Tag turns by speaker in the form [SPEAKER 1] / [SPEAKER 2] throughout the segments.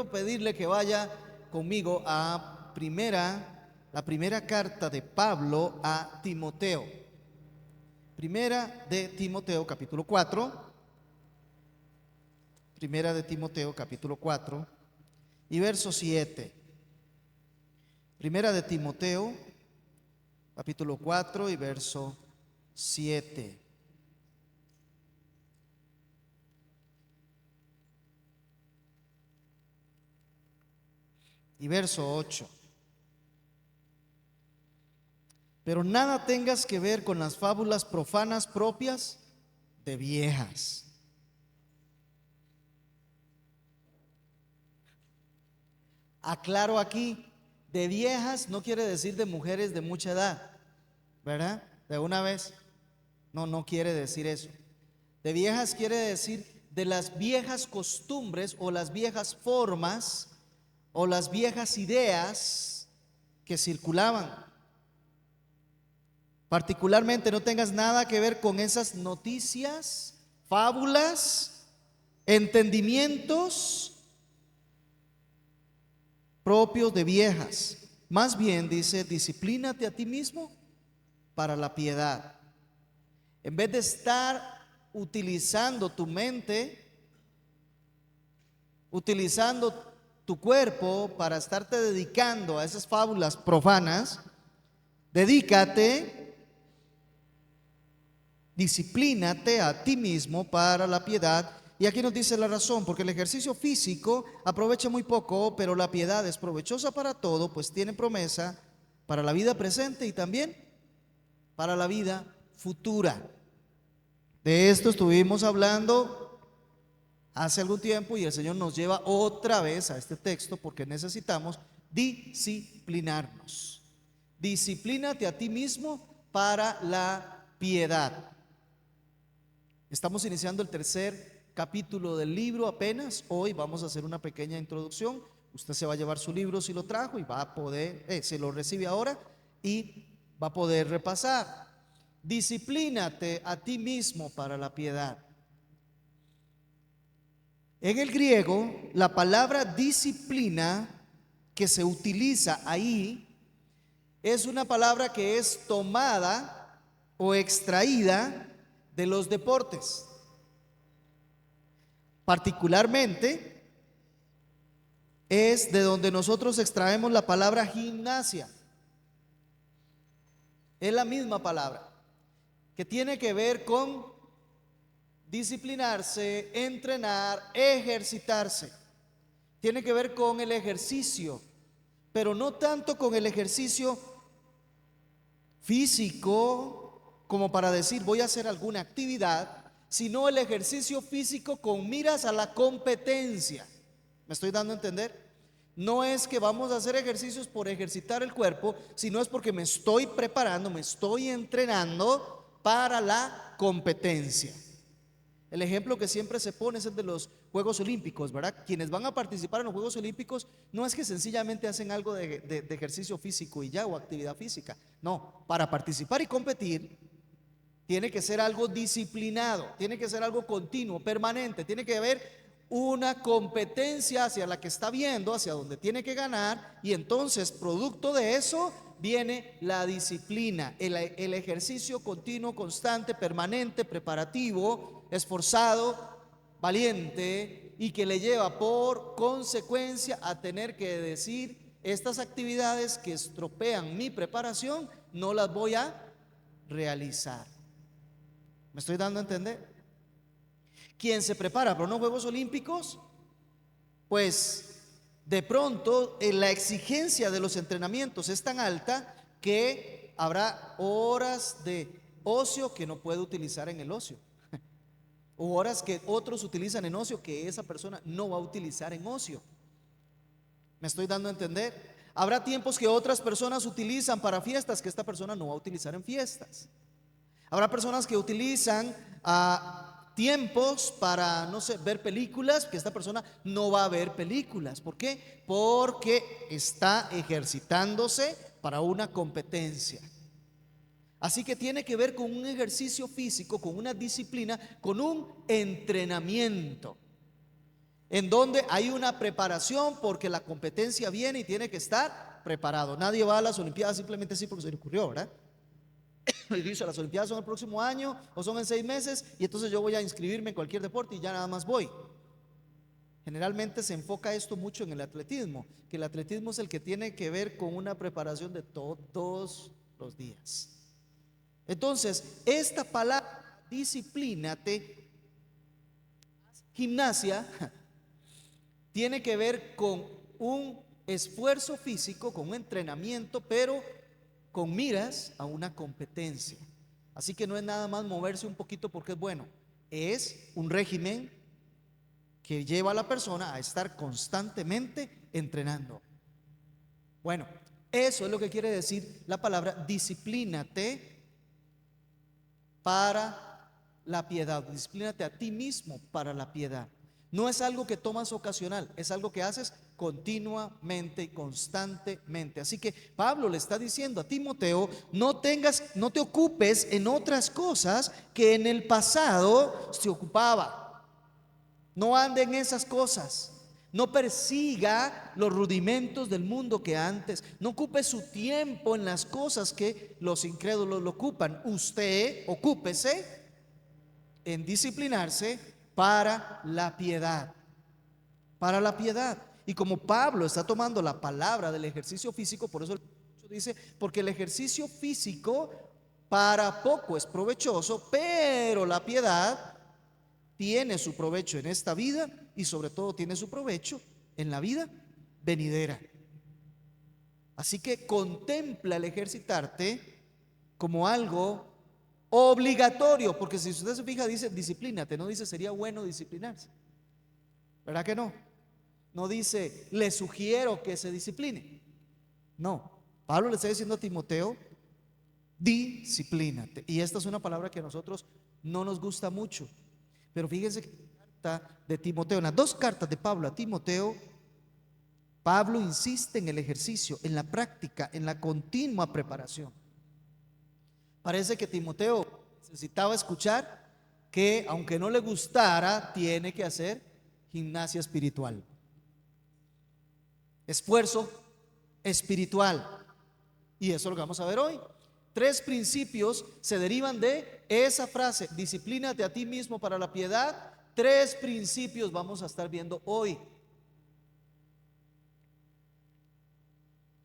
[SPEAKER 1] quiero pedirle que vaya conmigo a la primera carta de Pablo a Timoteo. Primera de Timoteo, capítulo 4. Primera de Timoteo, capítulo 4 y verso 7. Primera de Timoteo, capítulo 4 y verso 7. Y verso 8. Pero nada tengas que ver con las fábulas profanas propias de viejas. Aclaro aquí, de viejas no quiere decir de mujeres de mucha edad, ¿verdad? De una vez, no quiere decir eso. De viejas quiere decir de las viejas costumbres o las viejas formas o las viejas ideas que circulaban. Particularmente no tengas nada que ver con esas noticias, fábulas, entendimientos propios de viejas. Más bien dice, disciplínate a ti mismo para la piedad. En vez de estar utilizando tu mente, utilizando tu cuerpo para estarte dedicando a esas fábulas profanas, dedícate, disciplínate a ti mismo para la piedad. Y aquí nos dice la razón, porque el ejercicio físico aprovecha muy poco, pero la piedad es provechosa para todo, pues tiene promesa para la vida presente y también para la vida futura. De esto estuvimos hablando hace algún tiempo y el Señor nos lleva otra vez a este texto porque necesitamos disciplinarnos. Disciplínate a ti mismo para la piedad. Estamos iniciando el tercer capítulo del libro apenas. Hoy vamos a hacer una pequeña introducción. Usted se va a llevar su libro si lo trajo y va a poder, se lo recibe ahora y va a poder repasar. Disciplínate a ti mismo para la piedad. En el griego, la palabra disciplina que se utiliza ahí es una palabra que es tomada o extraída de los deportes. Particularmente es de donde nosotros extraemos la palabra gimnasia. Es la misma palabra que tiene que ver con disciplinarse, entrenar, ejercitarse. Tiene que ver con el ejercicio, pero no tanto con el ejercicio físico como para decir voy a hacer alguna actividad, sino el ejercicio físico con miras a la competencia. ¿Me estoy dando a entender? No es que vamos a hacer ejercicios por ejercitar el cuerpo, sino es porque me estoy preparando, me estoy entrenando para la competencia. El ejemplo que siempre se pone es el de los Juegos Olímpicos, ¿verdad? Quienes van a participar en los Juegos Olímpicos no es que sencillamente hacen algo de ejercicio físico y ya, o actividad física. No, para participar y competir tiene que ser algo disciplinado, tiene que ser algo continuo, permanente, tiene que haber una competencia hacia la que está viendo, hacia donde tiene que ganar, y entonces producto de eso viene la disciplina, el ejercicio continuo, constante, permanente, preparativo, esforzado, valiente, y que le lleva por consecuencia a tener que decir: estas actividades que estropean mi preparación no las voy a realizar. ¿Me estoy dando a entender? Quien se prepara para unos Juegos Olímpicos, pues de pronto la exigencia de los entrenamientos es tan alta que habrá horas de ocio que no puede utilizar en el ocio, o horas que otros utilizan en ocio que esa persona no va a utilizar en ocio. ¿Me estoy dando a entender? Habrá tiempos que otras personas utilizan para fiestas que esta persona no va a utilizar en fiestas. Habrá personas que utilizan tiempos para, no sé, ver películas, que esta persona no va a ver películas. ¿Por qué? Porque está ejercitándose para una competencia. Así que tiene que ver con un ejercicio físico, con una disciplina, con un entrenamiento. en donde hay una preparación porque la competencia viene y tiene que estar preparado. Nadie va a las Olimpiadas simplemente así porque se le ocurrió, ¿verdad? Y dice, las Olimpiadas son el próximo año o son en 6 meses y entonces yo voy a inscribirme en cualquier deporte y ya nada más voy. Generalmente se enfoca esto mucho en el atletismo, que el atletismo es el que tiene que ver con una preparación de todos los días. Entonces, esta palabra, disciplínate, gimnasia, tiene que ver con un esfuerzo físico, con un entrenamiento, pero con miras a una competencia. Así que no es nada más moverse un poquito porque es bueno, es un régimen que lleva a la persona a estar constantemente entrenando. Bueno, eso es lo que quiere decir la palabra disciplínate para la piedad. Disciplínate a ti mismo para la piedad. No es algo que tomas ocasional, es algo que haces continuamente y constantemente. Así que Pablo le está diciendo a Timoteo, no te ocupes en otras cosas que en el pasado se ocupaba. No ande en esas cosas. No persiga los rudimentos del mundo que antes. No ocupe su tiempo en las cosas que los incrédulos lo ocupan. Usted ocúpese en disciplinarse para la piedad. Para la piedad. Y como Pablo está tomando la palabra del ejercicio físico, por eso dice, porque el ejercicio físico para poco es provechoso, pero la piedad tiene su provecho en esta vida y sobre todo tiene su provecho en la vida venidera. Así que contempla el ejercitarte como algo obligatorio, porque si usted se fija dice disciplínate, no dice sería bueno disciplinarse, ¿verdad que no? No dice le sugiero que se discipline. No, Pablo le está diciendo a Timoteo, disciplínate. Y esta es una palabra que a nosotros no nos gusta mucho. Pero fíjense que en la carta de Timoteo, en las dos cartas de Pablo a Timoteo, Pablo insiste en el ejercicio, en la práctica, en la continua preparación. Parece que Timoteo necesitaba escuchar que aunque no le gustara, tiene que hacer gimnasia espiritual. Esfuerzo espiritual. Y eso es lo que vamos a ver hoy. 3 principios se derivan de esa frase, disciplínate a ti mismo para la piedad. 3 principios vamos a estar viendo hoy.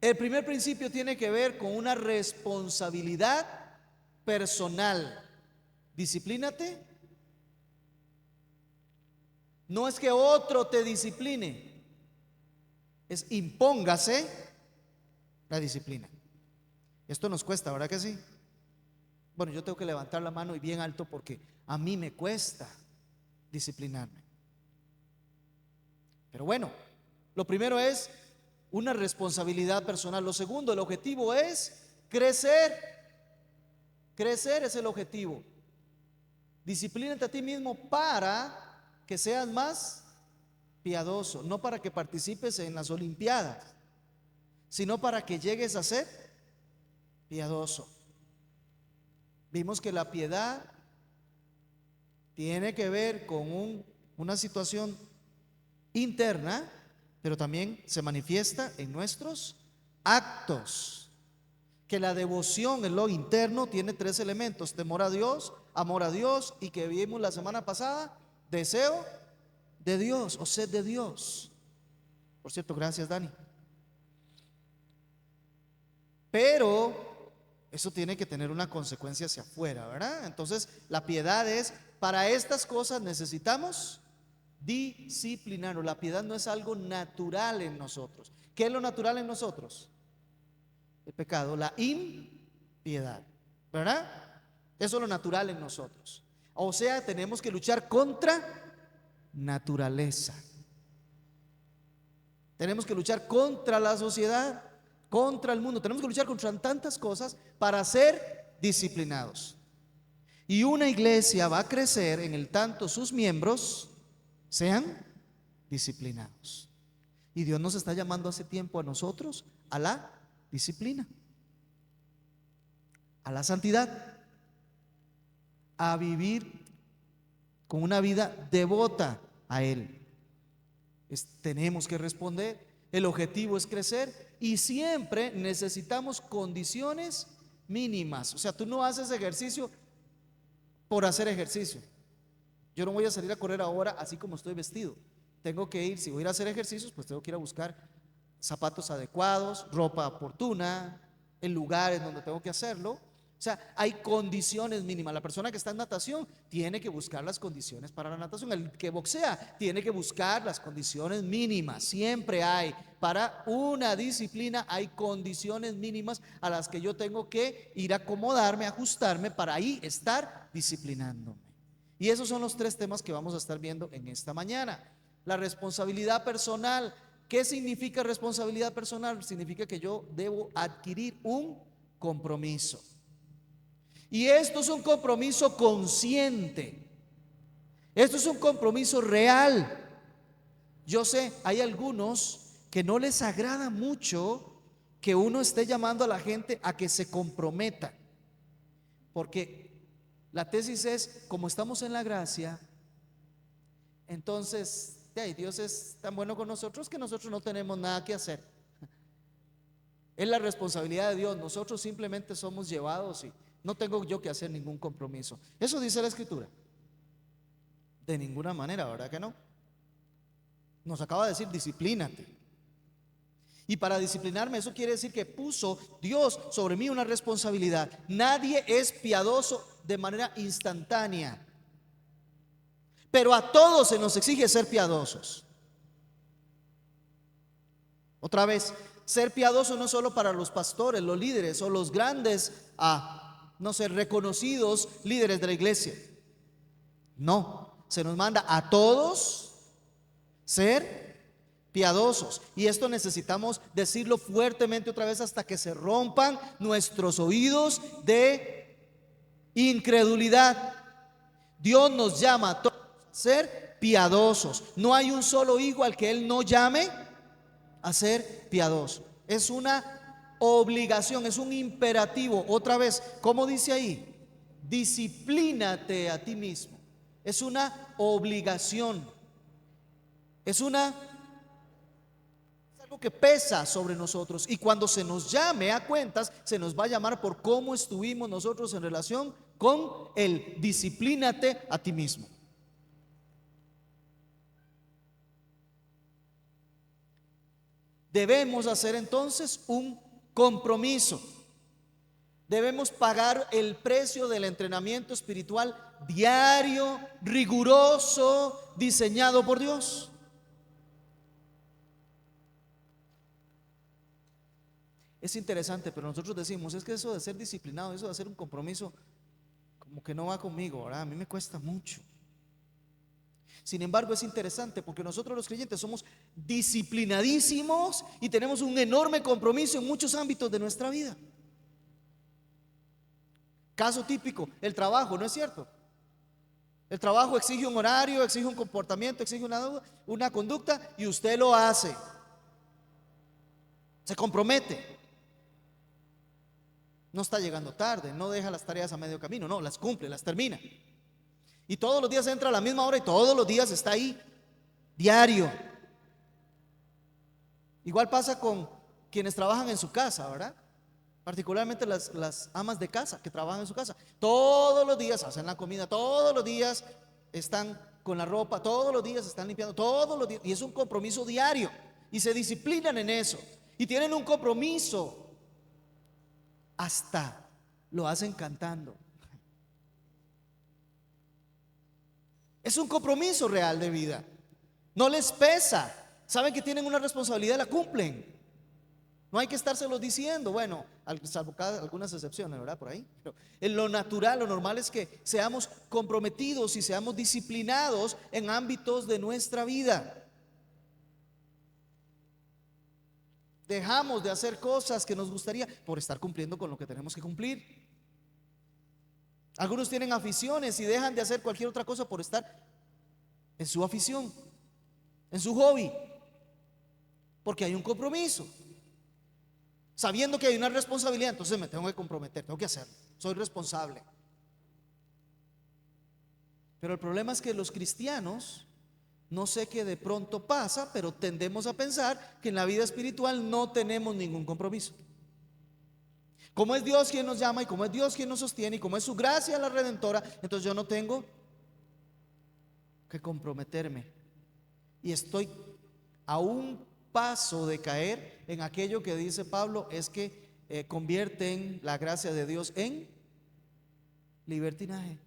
[SPEAKER 1] El primer principio tiene que ver con una responsabilidad personal. Disciplínate. No es que otro te discipline, es impóngase la disciplina. Esto nos cuesta, ¿verdad que sí? Bueno, yo tengo que levantar la mano y bien alto porque a mí me cuesta disciplinarme. Pero bueno, lo primero es una responsabilidad personal. Lo segundo, el objetivo es crecer. Crecer es el objetivo. Disciplínate a ti mismo para que seas más piadoso, no para que participes en las Olimpiadas, sino para que llegues a ser piadoso. Vimos que la piedad tiene que ver con una situación interna, pero también se manifiesta en nuestros actos. Que la devoción en lo interno tiene 3 elementos: temor a Dios, amor a Dios y que vimos la semana pasada, deseo de Dios o sed de Dios. Por cierto, gracias Dani. Pero eso tiene que tener una consecuencia hacia afuera, ¿verdad? Entonces, la piedad es, para estas cosas necesitamos disciplinarnos. La piedad no es algo natural en nosotros. ¿Qué es lo natural en nosotros? El pecado, la impiedad, ¿verdad? Eso es lo natural en nosotros. O sea, tenemos que luchar contra naturaleza. Tenemos que luchar contra la sociedad, contra el mundo. Tenemos que luchar contra tantas cosas para ser disciplinados. Y una iglesia va a crecer en el tanto sus miembros sean disciplinados. Y Dios nos está llamando hace tiempo a nosotros a la disciplina, a la santidad, a vivir con una vida devota a Él. tenemos que responder. El objetivo es crecer y siempre necesitamos condiciones mínimas. O sea, tú no haces ejercicio por hacer ejercicio. Yo no voy a salir a correr ahora así como estoy vestido. Tengo que ir, si voy a ir a hacer ejercicios, pues tengo que ir a buscar zapatos adecuados, ropa oportuna, en lugares donde tengo que hacerlo. O sea, hay condiciones mínimas. La persona que está en natación tiene que buscar las condiciones para la natación. El que boxea tiene que buscar las condiciones mínimas. Siempre hay, para una disciplina hay condiciones mínimas a las que yo tengo que ir a acomodarme, ajustarme para ahí estar disciplinándome. Y esos son los tres temas que vamos a estar viendo en esta mañana. La responsabilidad personal. ¿Qué significa responsabilidad personal? Significa que yo debo adquirir un compromiso. Y esto es un compromiso consciente. Esto es un compromiso real. Yo sé, hay algunos que no les agrada mucho que uno esté llamando a la gente a que se comprometa. Porque la tesis es, como estamos en la gracia, entonces Dios es tan bueno con nosotros que nosotros no tenemos nada que hacer. Es la responsabilidad de Dios. Nosotros simplemente somos llevados y no tengo yo que hacer ningún compromiso. Eso dice la Escritura. De ninguna manera, ¿verdad que no? Nos acaba de decir, disciplínate. Y para disciplinarme, eso quiere decir que puso Dios sobre mí una responsabilidad. Nadie es piadoso de manera instantánea, pero a todos se nos exige ser piadosos. Otra vez, ser piadoso no solo para los pastores, los líderes o los grandes, no sé, reconocidos líderes de la iglesia. No, se nos manda a todos ser piadosos. Y esto necesitamos decirlo fuertemente otra vez hasta que se rompan nuestros oídos de incredulidad. Dios nos llama a todos a ser piadosos. No hay un solo hijo al que Él no llame a ser piadoso. Es una obligación, es un imperativo. Otra vez, ¿cómo dice ahí? Disciplínate a ti mismo. Es una obligación. Es algo que pesa sobre nosotros. Y cuando se nos llame a cuentas, se nos va a llamar por cómo estuvimos nosotros en relación con el disciplínate a ti mismo. Debemos hacer entonces un compromiso. Debemos pagar el precio del entrenamiento espiritual diario, riguroso, diseñado por Dios. Es interesante, pero nosotros decimos, es que eso de ser disciplinado, eso de hacer un compromiso, como que no va conmigo, ¿verdad? A mí me cuesta mucho. Sin embargo, es interesante porque nosotros los creyentes somos disciplinadísimos y tenemos un enorme compromiso en muchos ámbitos de nuestra vida. Caso típico, el trabajo, ¿no es cierto? El trabajo exige un horario, exige un comportamiento, exige una conducta y usted lo hace. Se compromete. No está llegando tarde, no deja las tareas a medio camino, no, las cumple, las termina. Y todos los días entra a la misma hora y todos los días está ahí, diario. Igual pasa con quienes trabajan en su casa, ¿verdad? Particularmente las amas de casa que trabajan en su casa. Todos los días hacen la comida, todos los días están con la ropa, todos los días están limpiando, todos los días. Y es un compromiso diario. Y se disciplinan en eso. Y tienen un compromiso. Hasta lo hacen cantando. Es un compromiso real de vida. No les pesa. Saben que tienen una responsabilidad y la cumplen. No hay que estárselos diciendo. Bueno, salvo algunas excepciones, ¿verdad? Por ahí. Pero en lo natural, lo normal es que seamos comprometidos y seamos disciplinados en ámbitos de nuestra vida. Dejamos de hacer cosas que nos gustaría por estar cumpliendo con lo que tenemos que cumplir. Algunos tienen aficiones y dejan de hacer cualquier otra cosa por estar en su afición, en su hobby, porque hay un compromiso. Sabiendo que hay una responsabilidad, entonces me tengo que comprometer, tengo que hacerlo, soy responsable. Pero el problema es que los cristianos No sé qué de pronto pasa, pero tendemos a pensar que en la vida espiritual no tenemos ningún compromiso. Como es Dios quien nos llama y como es Dios quien nos sostiene y como es su gracia la redentora, entonces yo no tengo que comprometerme. Y estoy a un paso de caer en aquello que dice Pablo, es que convierten la gracia de Dios en libertinaje.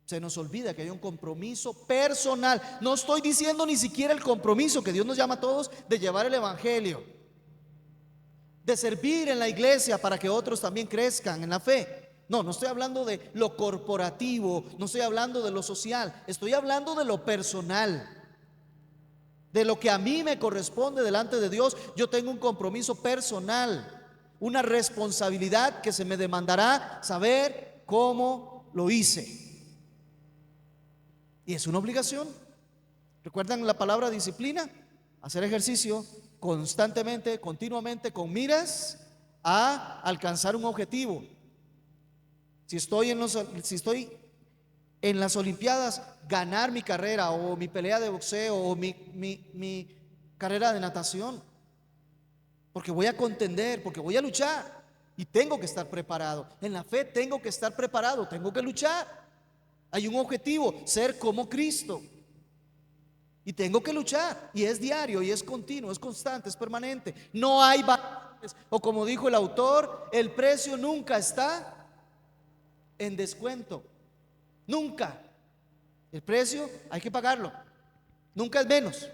[SPEAKER 1] Se nos olvida que hay un compromiso personal. No estoy diciendo ni siquiera el compromiso que Dios nos llama a todos de llevar el evangelio, de servir en la iglesia para que otros también crezcan en la fe. No, no estoy hablando de lo corporativo, no estoy hablando de lo social, estoy hablando de lo personal, de lo que a mí me corresponde delante de Dios. Yo tengo un compromiso personal, una responsabilidad que se me demandará saber cómo lo hice. Y es una obligación. ¿Recuerdan la palabra disciplina? Hacer ejercicio constantemente, continuamente, con miras a alcanzar un objetivo. Si estoy en las Olimpiadas, ganar mi carrera o mi pelea de boxeo o mi carrera de natación, porque voy a contender, porque voy a luchar y tengo que estar preparado. En la fe tengo que estar preparado, tengo que luchar. Hay un objetivo, ser como Cristo. Y tengo que luchar, y es diario, y es continuo, es constante, es permanente. No hay variables, o como dijo el autor, el precio nunca está en descuento. Nunca. El precio hay que pagarlo. Nunca es menos.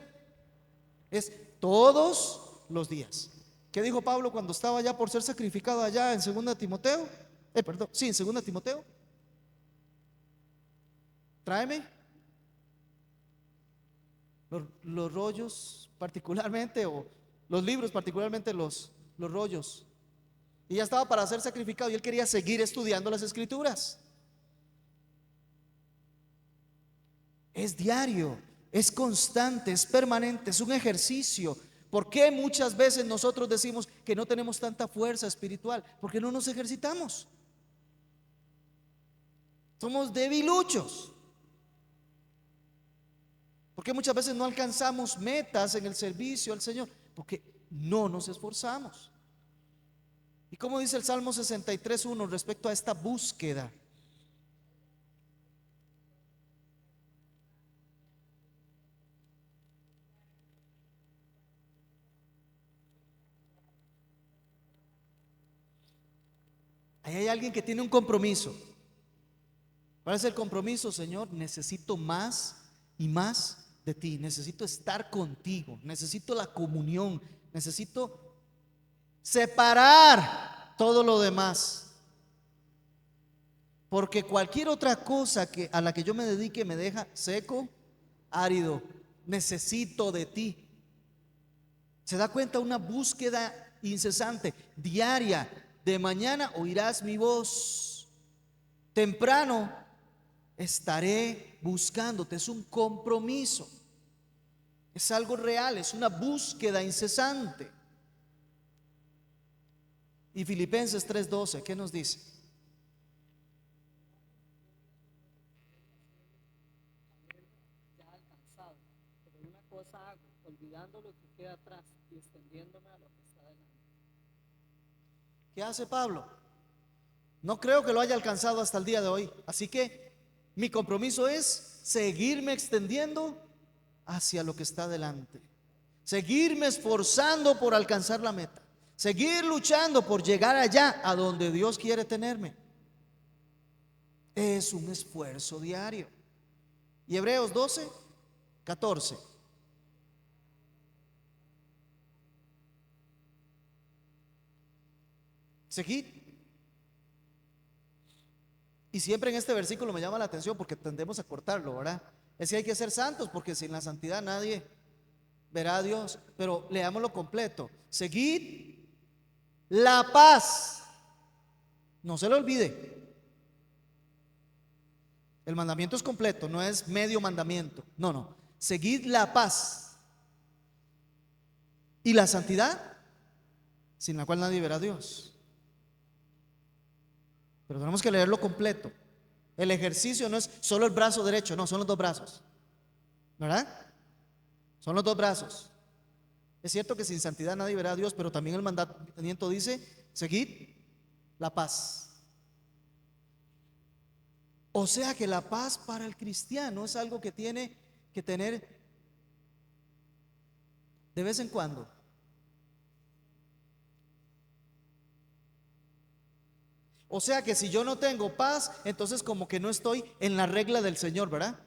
[SPEAKER 1] Es todos los días. ¿Qué dijo Pablo cuando estaba ya por ser sacrificado allá en 2 Timoteo? En 2 Timoteo. Tráeme los rollos particularmente, o los libros particularmente, los rollos. Y ya estaba para ser sacrificado y él quería seguir estudiando las escrituras. Es diario, es constante, es permanente, es un ejercicio. ¿Por qué muchas veces nosotros decimos que no tenemos tanta fuerza espiritual? Porque no nos ejercitamos. Somos debiluchos. Porque muchas veces no alcanzamos metas en el servicio al Señor, porque no nos esforzamos. Y como dice el Salmo 63:1 respecto a esta búsqueda: ahí hay alguien que tiene un compromiso. ¿Cuál es el compromiso? Señor, necesito más y más de ti, necesito estar contigo, necesito la comunión, necesito separar todo lo demás, porque cualquier otra cosa a la que yo me dedique me deja seco, árido. Necesito de ti. ¿Se da cuenta? Una búsqueda incesante, diaria. De mañana oirás mi voz, temprano estaré buscándote. Es un compromiso, es algo real, es una búsqueda incesante. Y Filipenses 3:12, ¿qué nos dice?
[SPEAKER 2] Ya alcanzado, pero una cosa hago, olvidando lo que queda atrás y extendiéndome a lo que está delante.
[SPEAKER 1] ¿Qué hace Pablo? No creo que lo haya alcanzado hasta el día de hoy, así que mi compromiso es seguirme extendiendo hacia lo que está delante, seguirme esforzando por alcanzar la meta, seguir luchando por llegar allá a donde Dios quiere tenerme. Es un esfuerzo diario. Y Hebreos 12:14. Seguid. Y siempre en este versículo me llama la atención porque tendemos a cortarlo, ¿verdad? Es que hay que ser santos, porque sin la santidad nadie verá a Dios. Pero leámoslo completo: seguid la paz. No se lo olvide. El mandamiento es completo, no es medio mandamiento. No. Seguid la paz y la santidad, sin la cual nadie verá a Dios. Pero tenemos que leerlo completo. El ejercicio no es solo el brazo derecho, no, son los dos brazos. ¿verdad? Son los dos brazos. Es cierto que sin santidad nadie verá a Dios, pero también el mandamiento dice: seguid la paz. O sea que la paz para el cristiano es algo que tiene que tener de vez en cuando. O sea que si yo no tengo paz, entonces como que no estoy en la regla del Señor, ¿verdad?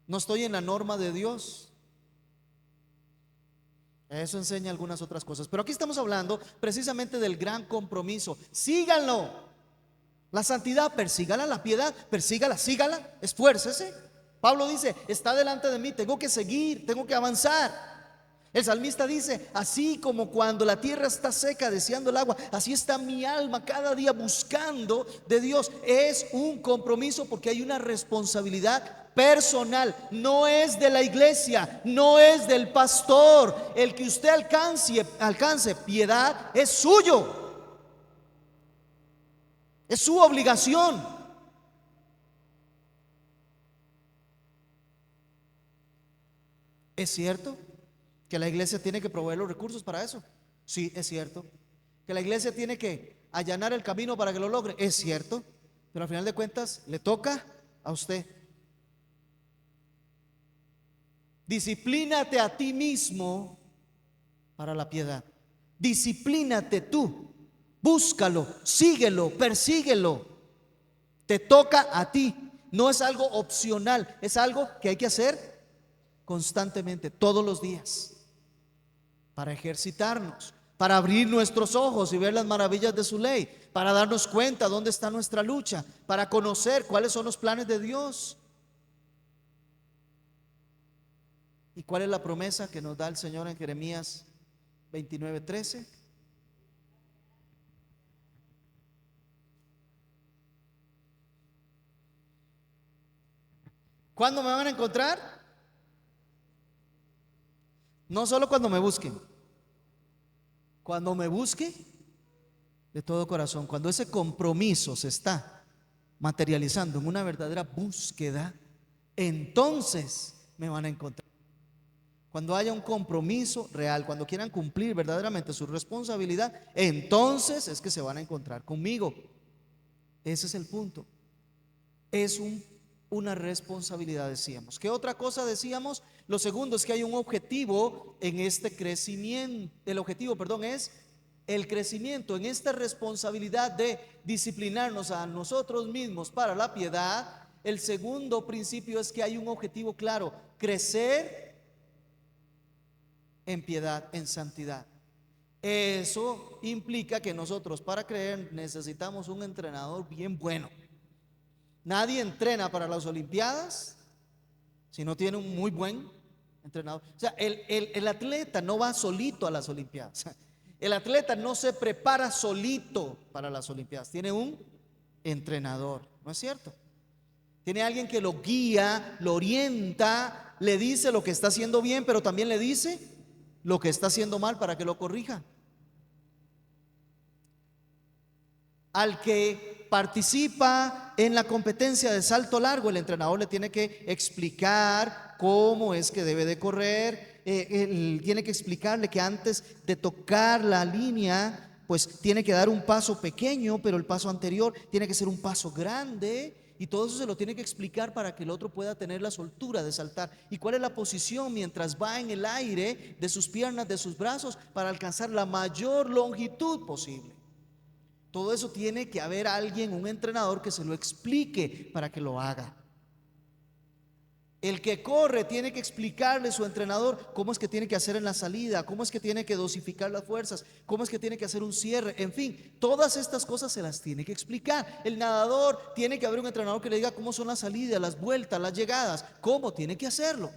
[SPEAKER 1] No estoy en la norma de Dios. Eso enseña algunas otras cosas. Pero aquí estamos hablando precisamente del gran compromiso. Síganlo. La santidad, persígala. La piedad, persígala, sígala. Esfuércese. Pablo dice: está delante de mí, tengo que seguir, tengo que avanzar. El salmista dice: así como cuando la tierra está seca deseando el agua, así está mi alma cada día buscando de Dios. Es un compromiso porque hay una responsabilidad personal. No es de la iglesia, no es del pastor. El que usted alcance piedad es suyo, es su obligación. ¿Es cierto que la iglesia tiene que proveer los recursos para eso? Sí, es cierto. Que la iglesia tiene que allanar el camino para que lo logre, es cierto. Pero al final de cuentas le toca a usted. Disciplínate a ti mismo para la piedad. Disciplínate tú. Búscalo, síguelo, persíguelo. Te toca a ti. No es algo opcional, es algo que hay que hacer constantemente, todos los días, para ejercitarnos, para abrir nuestros ojos y ver las maravillas de su ley, para darnos cuenta dónde está nuestra lucha, para conocer cuáles son los planes de Dios y cuál es la promesa que nos da el Señor en Jeremías 29:13. ¿Cuándo me van a encontrar? No solo cuando me busquen, cuando me busque de todo corazón, cuando ese compromiso se está materializando en una verdadera búsqueda, entonces me van a encontrar. Cuando haya un compromiso real, cuando quieran cumplir verdaderamente su responsabilidad, entonces es que se van a encontrar conmigo. Ese es el punto. Es una responsabilidad, decíamos. ¿Qué otra cosa decíamos? Lo segundo es que hay un objetivo en este crecimiento. El objetivo, perdón, es el crecimiento en esta responsabilidad de disciplinarnos a nosotros mismos para la piedad. El segundo principio es que hay un objetivo claro: crecer en piedad, en santidad. Eso implica que nosotros, para creer, necesitamos un entrenador bien bueno. Nadie entrena para las Olimpiadas si no tiene un muy buen entrenador. O sea, el atleta no va solito a las Olimpiadas. El atleta no se prepara solito para las Olimpiadas. Tiene un entrenador, ¿no es cierto? Tiene alguien que lo guía, lo orienta, le dice lo que está haciendo bien, pero también le dice lo que está haciendo mal para que lo corrija. Al que participa en la competencia de salto largo, el entrenador le tiene que explicar cómo es que debe de correr. Él tiene que explicarle que antes de tocar la línea, pues tiene que dar un paso pequeño, pero el paso anterior tiene que ser un paso grande. Y todo eso se lo tiene que explicar para que el otro pueda tener la soltura de saltar. ¿Y cuál es la posición mientras va en el aire de sus piernas, de sus brazos, para alcanzar la mayor longitud posible? Todo eso tiene que haber alguien, un entrenador, que se lo explique para que lo haga. El que corre tiene que explicarle a su entrenador cómo es que tiene que hacer en la salida, cómo es que tiene que dosificar las fuerzas, cómo es que tiene que hacer un cierre, en fin, todas estas cosas se las tiene que explicar. El nadador, tiene que haber un entrenador que le diga cómo son las salidas, las vueltas, las llegadas, cómo tiene que hacerlo.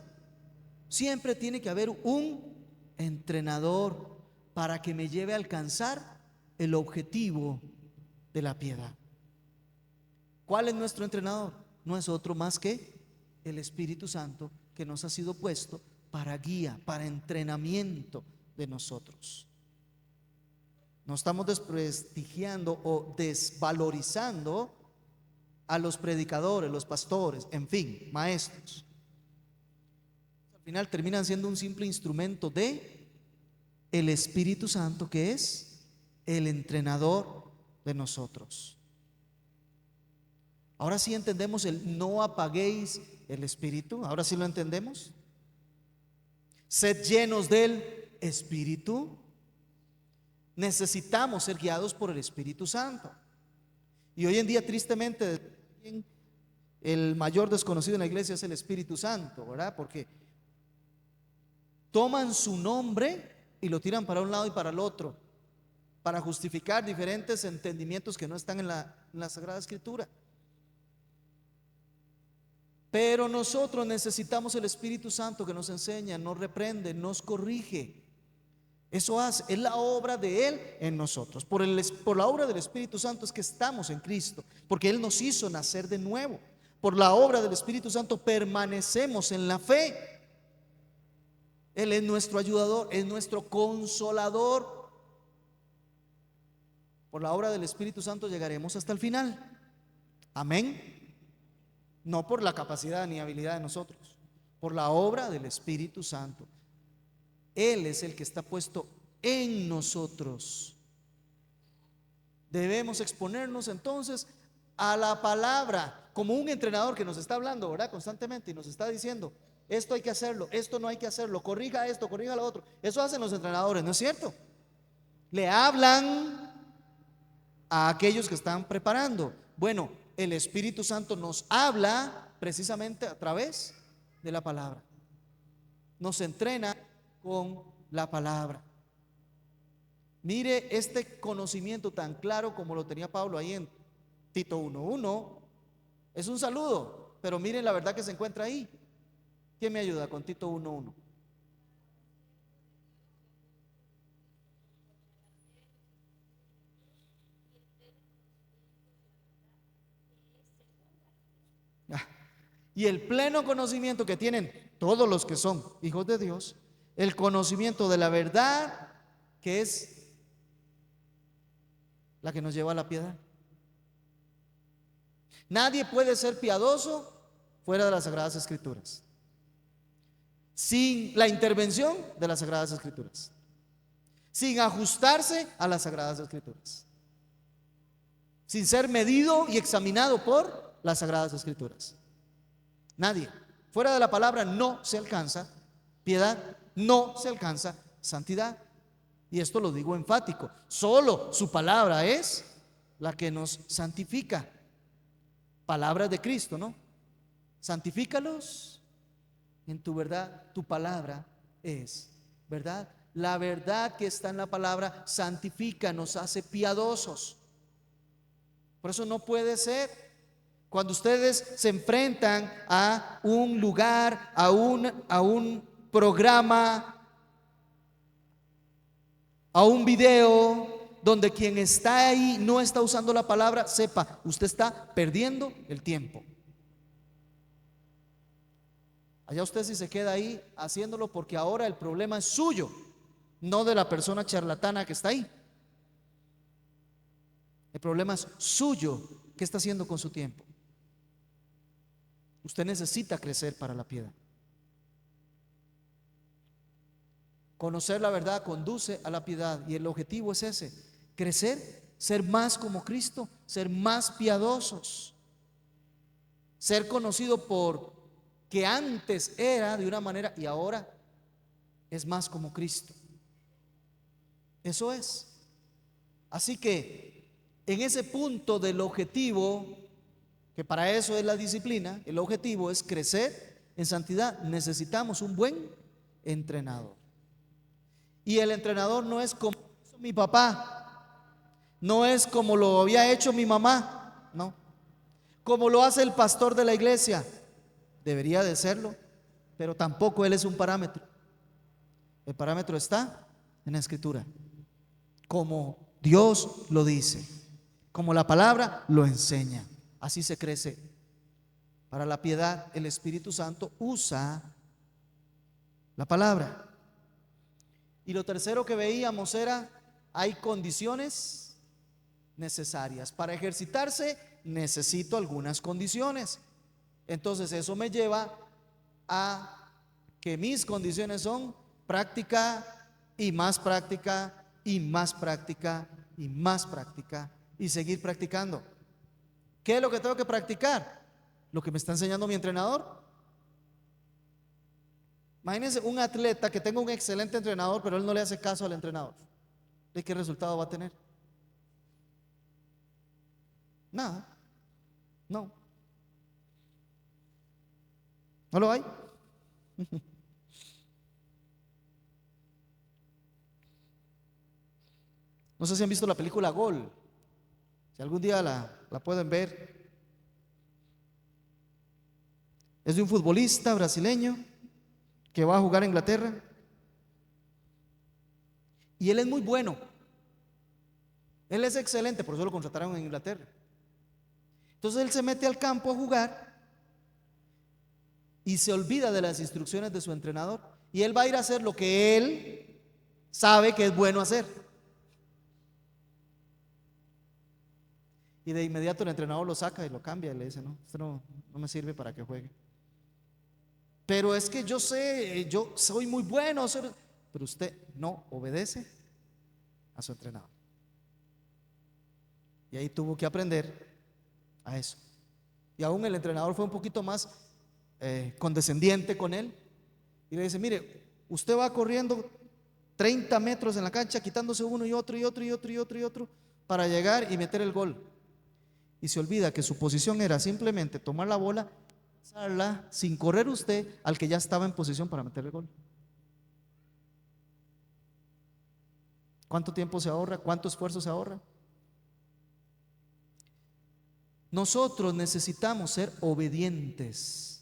[SPEAKER 1] Siempre tiene que haber un entrenador para que me lleve a alcanzar el objetivo de la piedad. ¿Cuál es nuestro entrenador? No es otro más que el Espíritu Santo, que nos ha sido puesto para guía, para entrenamiento de nosotros. No estamos desprestigiando o desvalorizando a los predicadores, los pastores, en fin, maestros. final terminan siendo un simple instrumento de el Espíritu Santo, que es el entrenador de nosotros. Ahora sí entendemos el no apaguéis el Espíritu. Ahora sí lo entendemos. Sed llenos del Espíritu. Necesitamos ser guiados por el Espíritu Santo. Y hoy en día, tristemente, el mayor desconocido en la iglesia es el Espíritu Santo, ¿verdad? Porque toman su nombre y lo tiran para un lado y para el otro, para justificar diferentes entendimientos que no están en la Sagrada Escritura. Pero nosotros necesitamos el Espíritu Santo que nos enseña, nos reprende, nos corrige. Eso es la obra de Él en nosotros. Por la obra del Espíritu Santo es que estamos en Cristo, porque Él nos hizo nacer de nuevo. Por la obra del Espíritu Santo permanecemos en la fe. Él es nuestro ayudador, es nuestro consolador. Por la obra del Espíritu Santo llegaremos hasta el final. Amén. No por la capacidad ni habilidad de nosotros, por la obra del Espíritu Santo. Él es el que está puesto en nosotros. Debemos exponernos entonces a la palabra, como un entrenador que nos está hablando, ¿verdad? Constantemente, y nos está diciendo: esto hay que hacerlo, esto no hay que hacerlo, corrija esto, corrija lo otro. Eso hacen los entrenadores, ¿no es cierto? Le hablan a aquellos que están preparando. Bueno, el Espíritu Santo nos habla precisamente a través de la palabra. Nos entrena con la palabra. Mire este conocimiento tan claro como lo tenía Pablo ahí en Tito 1:1. Es un saludo, pero miren la verdad que se encuentra ahí. ¿Quién me ayuda con Tito 1:1? Y el pleno conocimiento que tienen todos los que son hijos de Dios, el conocimiento de la verdad, que es la que nos lleva a la piedad. Nadie puede ser piadoso fuera de las Sagradas Escrituras, sin la intervención de las Sagradas Escrituras, sin ajustarse a las Sagradas Escrituras, sin ser medido y examinado por las Sagradas Escrituras. Nadie. Fuera de la palabra no se alcanza piedad, no se alcanza santidad. Y esto lo digo enfático. Solo su palabra es la que nos santifica. Palabras de Cristo, ¿no? Santifícalos en tu verdad. Tu palabra es verdad. La verdad que está en la palabra santifica, nos hace piadosos. Por eso no puede ser. Cuando ustedes se enfrentan a un lugar, a un programa, a un video donde quien está ahí no está usando la palabra, sepa, usted está perdiendo el tiempo. Allá usted si se queda ahí haciéndolo porque ahora el problema es suyo, no de la persona charlatana que está ahí. El problema es suyo. ¿Qué está haciendo con su tiempo? Usted necesita crecer para la piedad. Conocer la verdad conduce a la piedad y el objetivo es ese: crecer, ser más como Cristo, ser más piadosos, ser conocido por que antes era de una manera y ahora es más como Cristo. Eso es. Así que en ese punto del objetivo, que para eso es la disciplina, el objetivo es crecer en santidad, necesitamos un buen entrenador. Y el entrenador no es como hizo mi papá, no es como lo había hecho mi mamá, no, como lo hace el pastor de la iglesia. Debería de serlo, pero tampoco él es un parámetro. El parámetro está en la Escritura, como Dios lo dice, como la palabra lo enseña. Así se crece. Para la piedad, el Espíritu Santo usa la palabra. Y lo tercero que veíamos era: hay condiciones necesarias. Para ejercitarse necesito algunas condiciones. Entonces eso me lleva a que mis condiciones son práctica y más práctica y más práctica y más práctica y seguir practicando. ¿Qué es lo que tengo que practicar? Lo que me está enseñando mi entrenador. Imagínense un atleta que tenga un excelente entrenador, pero él no le hace caso al entrenador. ¿De qué resultado va a tener? Nada. No. ¿No lo hay? No sé si han visto la película Gol. Si algún día la pueden ver. Es de un futbolista brasileño que va a jugar a Inglaterra. Y él es muy bueno. Él es excelente, por eso lo contrataron en Inglaterra. Entonces él se mete al campo a jugar y se olvida de las instrucciones de su entrenador. Y él va a ir a hacer lo que él sabe que es bueno hacer. Y de inmediato el entrenador lo saca y lo cambia y le dice: no, esto no me sirve para que juegue. Pero es que yo sé, yo soy muy bueno, pero usted no obedece a su entrenador. Y ahí tuvo que aprender a eso. Y aún el entrenador fue un poquito más condescendiente con él y le dice: mire, usted va corriendo 30 metros en la cancha, quitándose uno y otro y otro y otro y otro y otro para llegar y meter el gol. Y se olvida que su posición era simplemente tomar la bola, pasarla sin correr usted al que ya estaba en posición para meter el gol. ¿Cuánto tiempo se ahorra? ¿Cuánto esfuerzo se ahorra? Nosotros necesitamos ser obedientes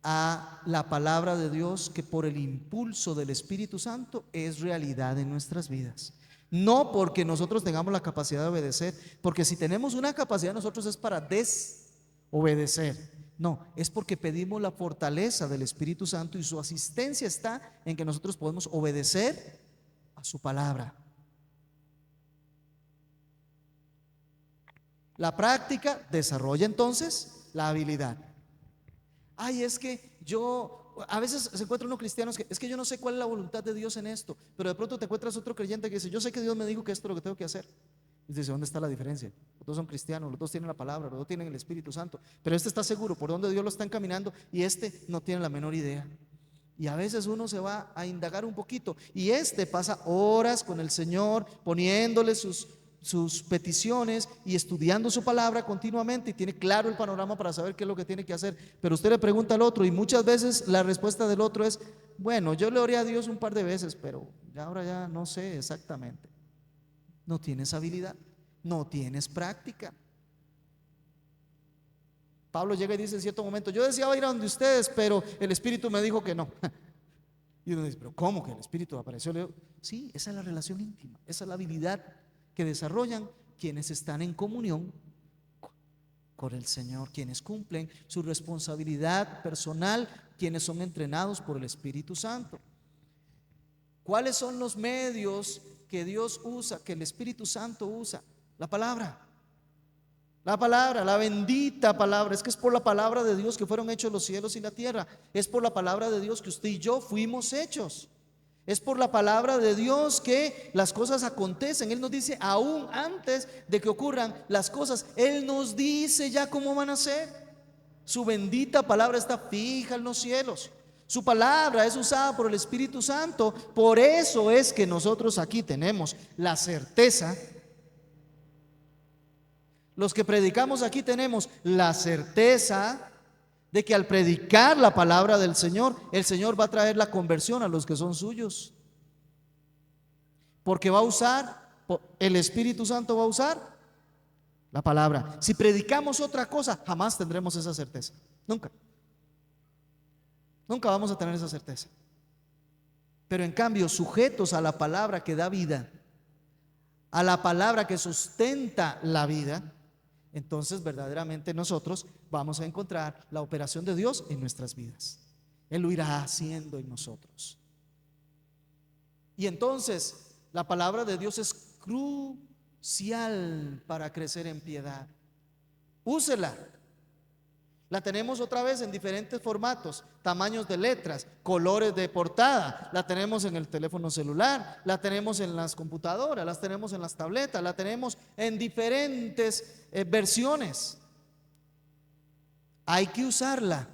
[SPEAKER 1] a la palabra de Dios, que por el impulso del Espíritu Santo es realidad en nuestras vidas. No porque nosotros tengamos la capacidad de obedecer, porque si tenemos una capacidad nosotros es para desobedecer. No, es porque pedimos la fortaleza del Espíritu Santo y su asistencia está en que nosotros podemos obedecer a su palabra. La práctica desarrolla entonces la habilidad. Ay, es que a veces se encuentra unos cristianos que es que yo no sé cuál es la voluntad de Dios en esto, pero de pronto te encuentras otro creyente que dice: yo sé que Dios me dijo que esto es lo que tengo que hacer. Y dice: ¿dónde está la diferencia? Los dos son cristianos, los dos tienen la palabra, los dos tienen el Espíritu Santo, pero este está seguro por dónde Dios lo está encaminando y este no tiene la menor idea. Y a veces uno se va a indagar un poquito y pasa horas con el Señor poniéndole sus peticiones y estudiando su palabra continuamente y tiene claro el panorama para saber qué es lo que tiene que hacer. Pero usted le pregunta al otro y muchas veces la respuesta del otro es: bueno, yo le oré a Dios un par de veces, pero ahora ya no sé exactamente. No tienes habilidad, no tienes práctica. Pablo llega y dice en cierto momento: yo deseaba ir a donde ustedes, pero el Espíritu me dijo que no. Y uno dice: pero ¿cómo que el Espíritu apareció? Sí, esa es la relación íntima, esa es la habilidad que desarrollan quienes están en comunión con el Señor, quienes cumplen su responsabilidad personal, quienes son entrenados por el Espíritu Santo. ¿Cuáles son los medios que Dios usa, que el Espíritu Santo usa? La palabra, la bendita palabra. Es que es por la palabra de Dios que fueron hechos los cielos y la tierra. Es por la palabra de Dios que usted y yo fuimos hechos. Es por la palabra de Dios que las cosas acontecen. Él nos dice aún antes de que ocurran las cosas. Él nos dice ya cómo van a ser. Su bendita palabra está fija en los cielos. Su palabra es usada por el Espíritu Santo. Por eso es que nosotros aquí tenemos la certeza. Los que predicamos aquí tenemos la certeza de que al predicar la palabra del Señor, el Señor va a traer la conversión a los que son suyos. Porque va a usar, el Espíritu Santo va a usar la palabra. Si predicamos otra cosa, jamás tendremos esa certeza. Nunca. Nunca vamos a tener esa certeza. Pero en cambio, sujetos a la palabra que da vida, a la palabra que sustenta la vida, entonces verdaderamente nosotros vamos a encontrar la operación de Dios en nuestras vidas. Él lo irá haciendo en nosotros. Y entonces la palabra de Dios es crucial para crecer en piedad. Úsela. La tenemos otra vez en diferentes formatos, tamaños de letras, colores de portada. La tenemos en el teléfono celular, la tenemos en las computadoras, las tenemos en las tabletas, la tenemos en diferentes versiones. Hay que usarla.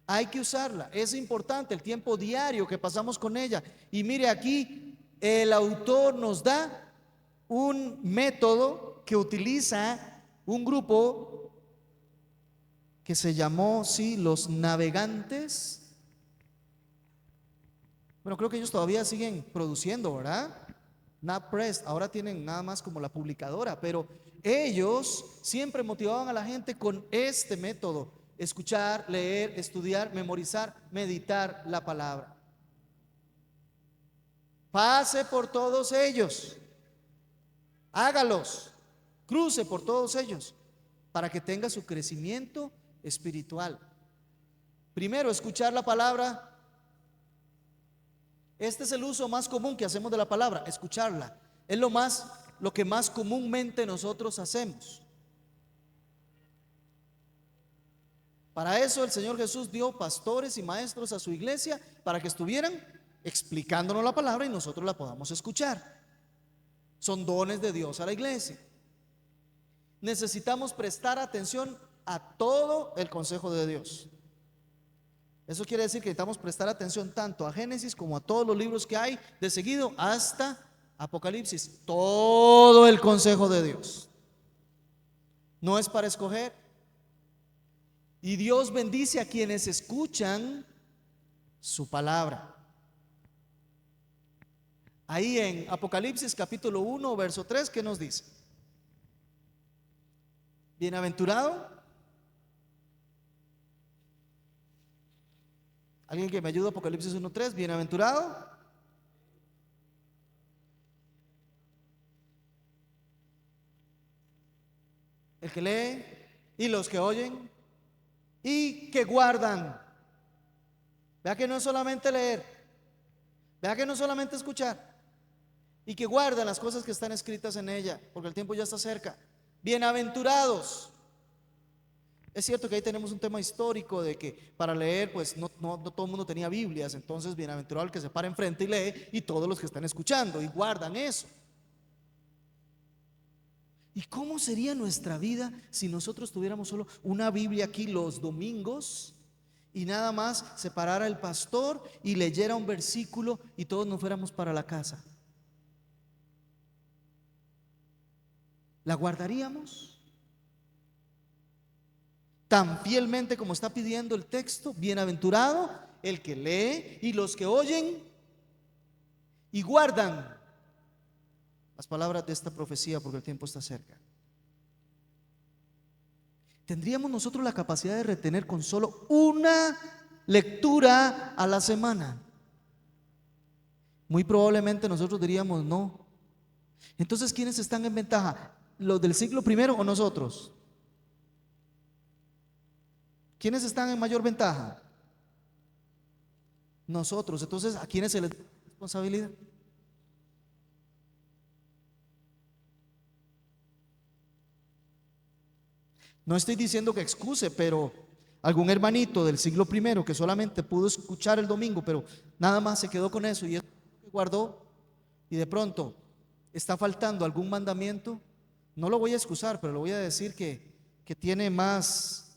[SPEAKER 1] Hay que usarla. Es importante el tiempo diario que pasamos con ella. Y mire, aquí el autor nos da un método que utiliza un grupo que se llamó, sí, los navegantes. Bueno, creo que ellos todavía siguen produciendo, ¿verdad? NavPress, ahora tienen nada más como la publicadora, pero ellos siempre motivaban a la gente con este método: escuchar, leer, estudiar, memorizar, meditar la palabra. Pase por todos ellos, hágalos, cruce por todos ellos, para que tenga su crecimiento espiritual. Primero, escuchar la palabra. Este es el uso más común que hacemos de la palabra, escucharla. Es lo que más comúnmente nosotros hacemos. Para eso el Señor Jesús dio pastores y maestros a su iglesia, para que estuvieran explicándonos la palabra y nosotros la podamos escuchar. Son dones de Dios a la iglesia. Necesitamos prestar atención a todo el consejo de Dios. Eso quiere decir que necesitamos prestar atención tanto a Génesis como a todos los libros que hay de seguido hasta Apocalipsis. Todo el consejo de Dios. No es para escoger. Y Dios bendice a quienes escuchan su palabra. Ahí en Apocalipsis capítulo 1 verso 3, ¿qué nos dice? Bienaventurado. ¿Alguien que me ayude? Apocalipsis 1:3, bienaventurado el que lee y los que oyen y que guardan. Vea que no es solamente leer, vea que no es solamente escuchar, y que guardan las cosas que están escritas en ella, porque el tiempo ya está cerca. Bienaventurados. Es cierto que ahí tenemos un tema histórico de que para leer, pues no todo el mundo tenía Biblias. Entonces, bienaventurado el que se para enfrente y lee, y todos los que están escuchando y guardan eso. ¿Y cómo sería nuestra vida si nosotros tuviéramos solo una Biblia aquí los domingos y nada más se parara el pastor y leyera un versículo y todos nos fuéramos para la casa? ¿La guardaríamos tan fielmente como está pidiendo el texto? Bienaventurado el que lee y los que oyen y guardan las palabras de esta profecía, porque el tiempo está cerca. ¿Tendríamos nosotros la capacidad de retener con solo una lectura a la semana? Muy probablemente nosotros diríamos no. Entonces, ¿quiénes están en ventaja? ¿Los del siglo primero o nosotros? ¿Quiénes están en mayor ventaja? Nosotros. Entonces, ¿a quiénes se les da responsabilidad? No estoy diciendo que excuse, pero algún hermanito del siglo primero que solamente pudo escuchar el domingo, pero nada más se quedó con eso y eso guardó, y de pronto está faltando algún mandamiento, no lo voy a excusar, pero lo voy a decir que tiene más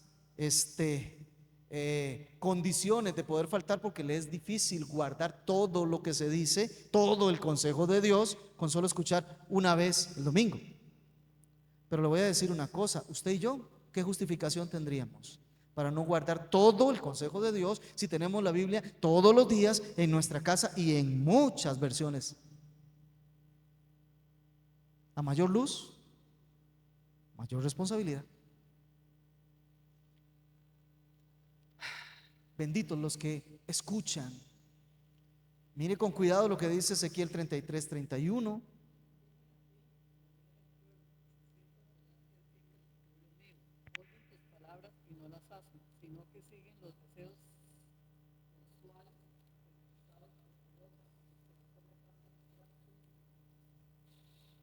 [SPEAKER 1] condiciones de poder faltar, porque le es difícil guardar todo lo que se dice, todo el consejo de Dios, con solo escuchar una vez el domingo. Pero le voy a decir una cosa: usted y yo, ¿qué justificación tendríamos para no guardar todo el consejo de Dios si tenemos la Biblia todos los días en nuestra casa y en muchas versiones? A mayor luz, mayor responsabilidad. Benditos los que escuchan. Mire con cuidado lo que dice Ezequiel 33:31.
[SPEAKER 2] Oyen tus palabras y no las hacen, sino que siguen los deseos sensuales.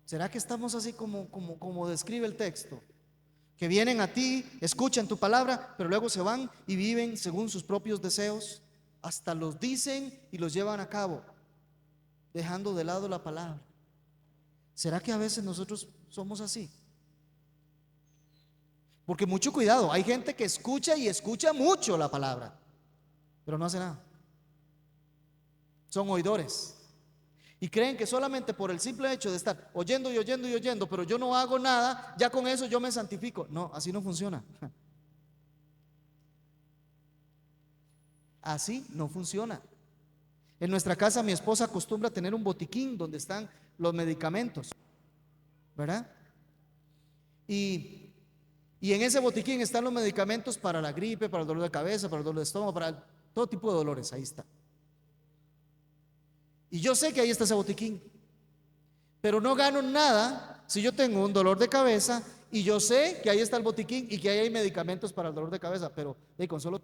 [SPEAKER 1] ¿Será que estamos así como describe el texto? que vienen a ti, escuchan tu palabra, pero luego se van y viven según sus propios deseos, hasta los dicen y los llevan a cabo, dejando de lado la palabra. ¿Será que a veces nosotros somos así? Porque mucho cuidado, hay gente que escucha y escucha mucho la palabra, pero no hace nada. Son oidores. Y creen que solamente por el simple hecho de estar oyendo y oyendo y oyendo, pero yo no hago nada, ya con eso yo me santifico. No, así no funciona. Así no funciona. En nuestra casa mi esposa acostumbra a tener un botiquín donde están los medicamentos, ¿verdad? Y en ese botiquín están los medicamentos para la gripe, para el dolor de cabeza, para el dolor de estómago, para todo tipo de dolores. Ahí está. Y yo sé que ahí está ese botiquín, pero no gano nada si yo tengo un dolor de cabeza y yo sé que ahí está el botiquín y que ahí hay medicamentos para el dolor de cabeza, pero con solo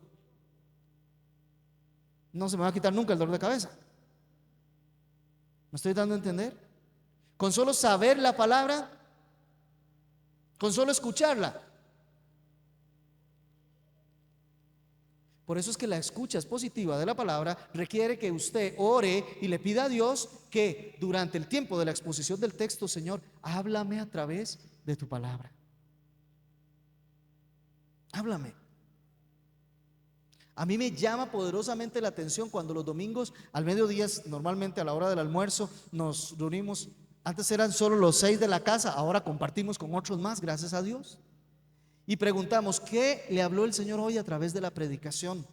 [SPEAKER 1] no se me va a quitar nunca el dolor de cabeza. ¿Me estoy dando a entender? Con solo saber la palabra, con solo escucharla. Por eso es que la escucha positiva de la palabra requiere que usted ore y le pida a Dios que durante el tiempo de la exposición del texto, Señor, háblame a través de tu palabra. Háblame. A mí me llama poderosamente la atención cuando los domingos al mediodía, normalmente a la hora del almuerzo, nos reunimos. Antes eran solo los 6 de la casa, ahora compartimos con otros más, gracias a Dios. Y preguntamos, ¿qué le habló el Señor hoy a través de la predicación?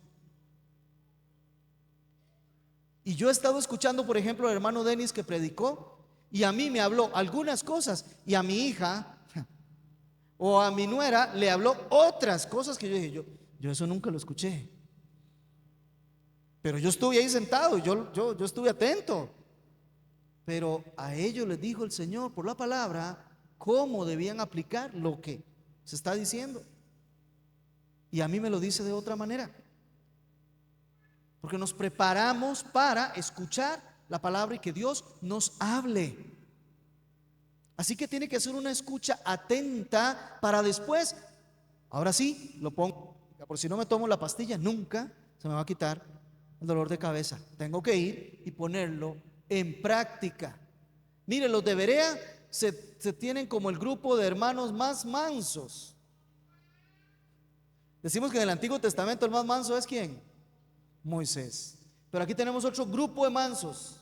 [SPEAKER 1] Y yo he estado escuchando, por ejemplo, al hermano Denis que predicó, y a mí me habló algunas cosas, y a mi hija o a mi nuera le habló otras cosas que yo dije, yo eso nunca lo escuché. Pero yo estuve ahí sentado, yo estuve atento. Pero a ellos les dijo el Señor por la palabra cómo debían aplicar lo que se está diciendo. Y a mí me lo dice de otra manera. Porque nos preparamos para escuchar la palabra y que Dios nos hable. Así que tiene que ser una escucha atenta para después. Ahora sí, lo pongo. Por si no me tomo la pastilla, nunca se me va a quitar el dolor de cabeza. Tengo que ir y ponerlo en práctica. Mire, los de Berea se tienen como el grupo de hermanos más mansos. Decimos que en el Antiguo Testamento el más manso es ¿quién? Moisés. Pero aquí tenemos otro grupo de mansos,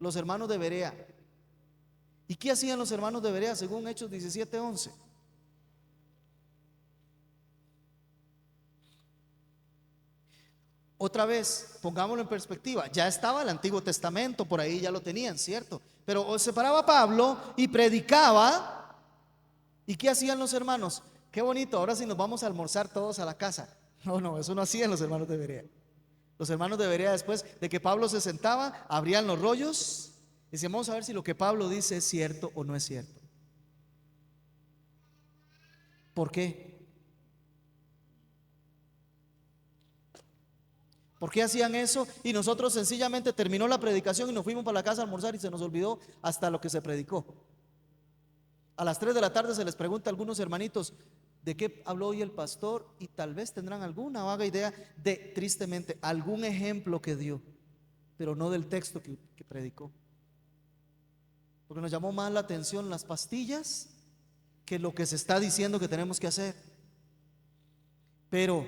[SPEAKER 1] los hermanos de Berea. ¿Y qué hacían los hermanos de Berea según Hechos 17:11? Otra vez, pongámoslo en perspectiva, ya estaba el Antiguo Testamento, por ahí ya lo tenían, ¿cierto? Pero se paraba Pablo y predicaba. ¿Y qué hacían los hermanos? Qué bonito, ahora sí nos vamos a almorzar todos a la casa. No, eso no hacían los hermanos de Berea. Los hermanos de Berea, después de que Pablo se sentaba, abrían los rollos y decían, vamos a ver si lo que Pablo dice es cierto o no es cierto. ¿Por qué? ¿Por qué hacían eso? Y nosotros sencillamente terminó la predicación y nos fuimos para la casa a almorzar y se nos olvidó hasta lo que se predicó. A las 3 de la tarde se les pregunta a algunos hermanitos, ¿de qué habló hoy el pastor? Y tal vez tendrán alguna vaga idea de, tristemente, algún ejemplo que dio, pero no del texto que predicó. Porque nos llamó más la atención las pastillas que lo que se está diciendo que tenemos que hacer. Pero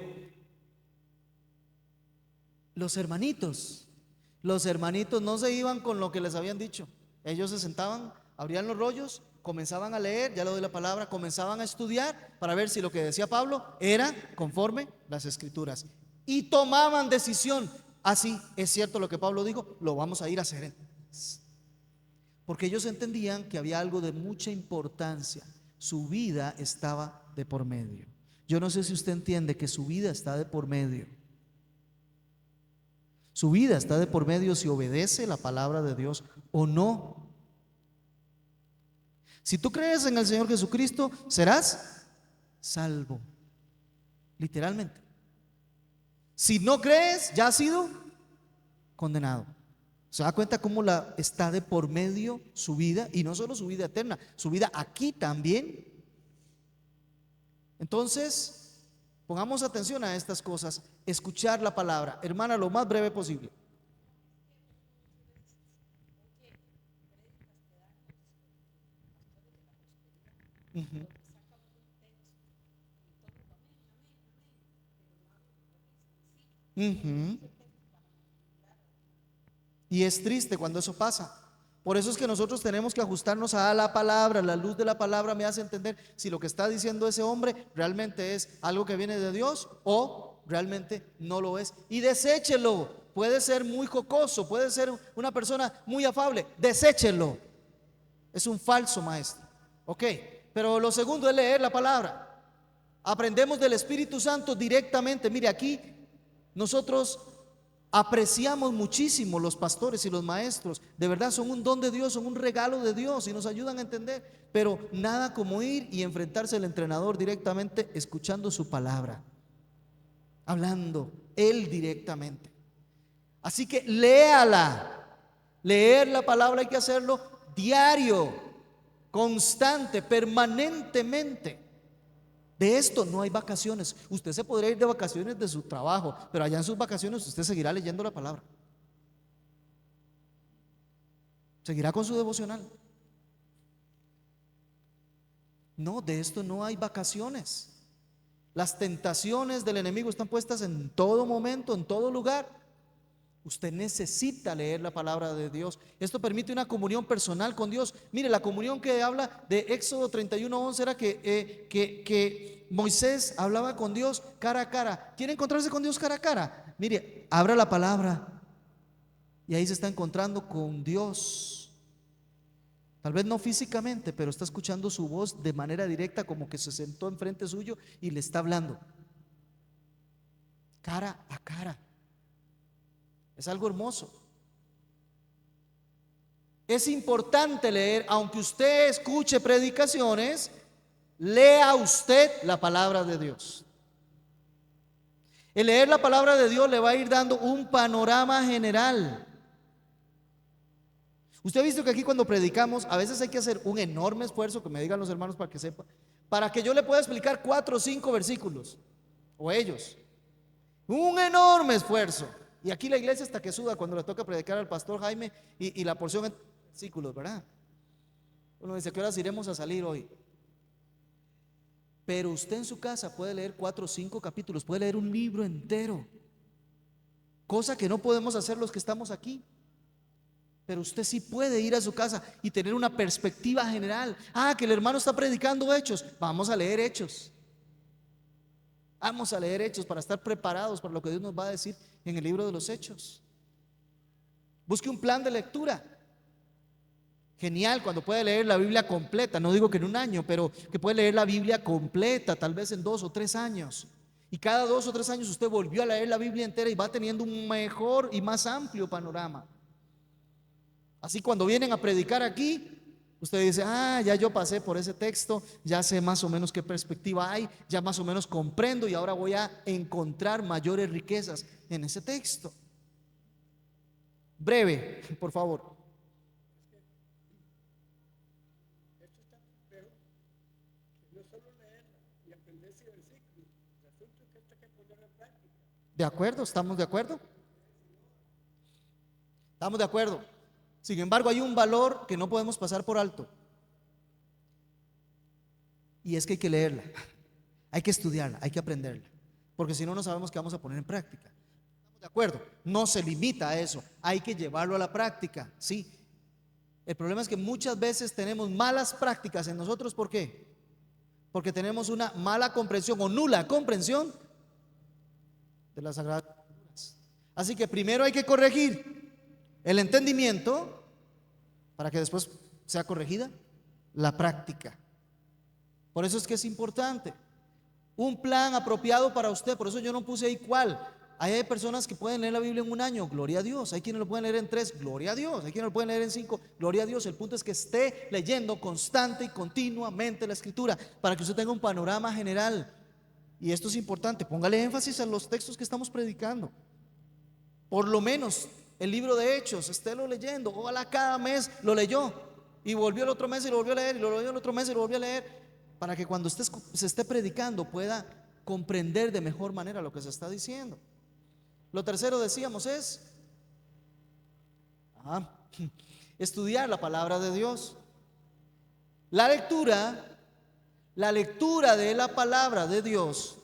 [SPEAKER 1] los hermanitos no se iban con lo que les habían dicho. Ellos se sentaban, abrían los rollos, comenzaban a leer, ya lo doy la palabra, comenzaban a estudiar para ver si lo que decía Pablo era conforme las escrituras. Y tomaban decisión. Así es cierto lo que Pablo dijo, lo vamos a ir a hacer. Porque ellos entendían que había algo de mucha importancia. Su vida estaba de por medio. Yo no sé si usted entiende que su vida está de por medio. Su vida está de por medio si obedece la palabra de Dios o no. Si tú crees en el Señor Jesucristo, serás salvo. Literalmente. Si no crees, ya has sido condenado. ¿Se da cuenta cómo está de por medio su vida? Y no solo su vida eterna, su vida aquí también. Entonces, pongamos atención a estas cosas. Escuchar la palabra, hermana, lo más breve posible. Ujú. Ujú. Y es triste cuando eso pasa. Por eso es que nosotros tenemos que ajustarnos a la palabra. La luz de la palabra me hace entender si lo que está diciendo ese hombre realmente es algo que viene de Dios o realmente no lo es. Y deséchelo. Puede ser muy jocoso, puede ser una persona muy afable. Deséchelo. Es un falso maestro. Ok, pero lo segundo es leer la palabra. Aprendemos del Espíritu Santo directamente. Mire, aquí nosotros apreciamos muchísimo los pastores y los maestros. De verdad son un don de Dios, son un regalo de Dios y nos ayudan a entender. Pero nada como ir y enfrentarse al entrenador directamente, escuchando su palabra, hablando él directamente. Así que léala. Leer la palabra hay que hacerlo diario, constante, permanentemente. De esto no hay vacaciones. Usted se podría ir de vacaciones de su trabajo, pero allá en sus vacaciones usted seguirá leyendo la palabra. Seguirá con su devocional. No, de esto no hay vacaciones. Las tentaciones del enemigo están puestas en todo momento, en todo lugar. Usted necesita leer la palabra de Dios. Esto permite una comunión personal con Dios. Mire, la comunión que habla de Éxodo 31:11 era que Moisés hablaba con Dios cara a cara. ¿Quiere encontrarse con Dios cara a cara? Mire, abra la palabra y ahí se está encontrando con Dios. Tal vez no físicamente, pero está escuchando su voz de manera directa, como que se sentó enfrente suyo y le está hablando cara a cara. Es algo hermoso. Es importante leer, aunque usted escuche predicaciones, lea usted la palabra de Dios. El leer la palabra de Dios le va a ir dando un panorama general. Usted ha visto que aquí cuando predicamos a veces hay que hacer un enorme esfuerzo, que me digan los hermanos para que sepan, para que yo le pueda explicar 4 o 5 versículos, o ellos. Un enorme esfuerzo. Y aquí la iglesia hasta que suda cuando le toca predicar al pastor Jaime y la porción en versículos, ¿verdad? Uno dice, ¿qué horas iremos a salir hoy? Pero usted en su casa puede leer 4 o 5 capítulos, puede leer un libro entero, cosa que no podemos hacer los que estamos aquí. Pero usted sí puede ir a su casa y tener una perspectiva general. Ah, que el hermano está predicando Hechos, vamos a leer Hechos. Vamos a leer Hechos para estar preparados para lo que Dios nos va a decir en el libro de los Hechos. Busque un plan de lectura. Genial cuando puede leer la Biblia completa. No digo que en un año, pero que puede leer la Biblia completa, tal vez en 2 o 3 años. Y cada 2 o 3 años usted volvió a leer la Biblia entera y va teniendo un mejor y más amplio panorama. Así cuando vienen a predicar aquí, usted dice, ah, ya yo pasé por ese texto, ya sé más o menos qué perspectiva hay, ya más o menos comprendo y ahora voy a encontrar mayores riquezas en ese texto. Breve, por favor.
[SPEAKER 2] Esto está complejo, que no solo leerla y aprender ese versículo, el asunto es que esto hay que ponerlo en práctica.
[SPEAKER 1] ¿De acuerdo? ¿Estamos de acuerdo? Estamos de acuerdo. Sin embargo, hay un valor que no podemos pasar por alto. Y es que hay que leerla, hay que estudiarla, hay que aprenderla. Porque si no, no sabemos qué vamos a poner en práctica. ¿Estamos de acuerdo? No se limita a eso, hay que llevarlo a la práctica, sí. El problema es que muchas veces tenemos malas prácticas en nosotros. ¿Por qué? Porque tenemos una mala comprensión o nula comprensión de las Sagradas Escrituras. Así que primero hay que corregir el entendimiento para que después sea corregida la práctica. Por eso es que es importante un plan apropiado para usted. Por eso yo no puse ahí cuál. Hay personas que pueden leer la Biblia en un año, gloria a Dios. Hay quienes lo pueden leer en 3, gloria a Dios. Hay quienes lo pueden leer en 5, gloria a Dios. El punto es que esté leyendo constante y continuamente la Escritura para que usted tenga un panorama general. Y esto es importante, póngale énfasis a los textos que estamos predicando. Por lo menos el libro de Hechos, estélo leyendo. Ojalá cada mes lo leyó y volvió el otro mes y lo volvió a leer, y lo leyó el otro mes y lo volvió a leer. para que cuando se esté predicando pueda comprender de mejor manera lo que se está diciendo. Lo tercero, decíamos, es estudiar la palabra de Dios. La lectura de la palabra de Dios,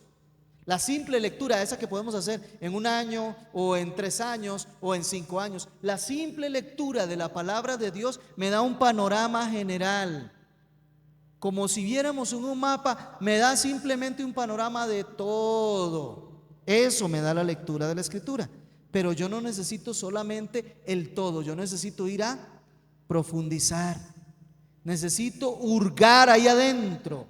[SPEAKER 1] la simple lectura, esa que podemos hacer en un año o en 3 años o en 5 años, la simple lectura de la palabra de Dios me da un panorama general. Como si viéramos en un mapa, me da simplemente un panorama de todo. Eso me da la lectura de la Escritura. Pero yo no necesito solamente el todo, yo necesito ir a profundizar. Necesito hurgar ahí adentro.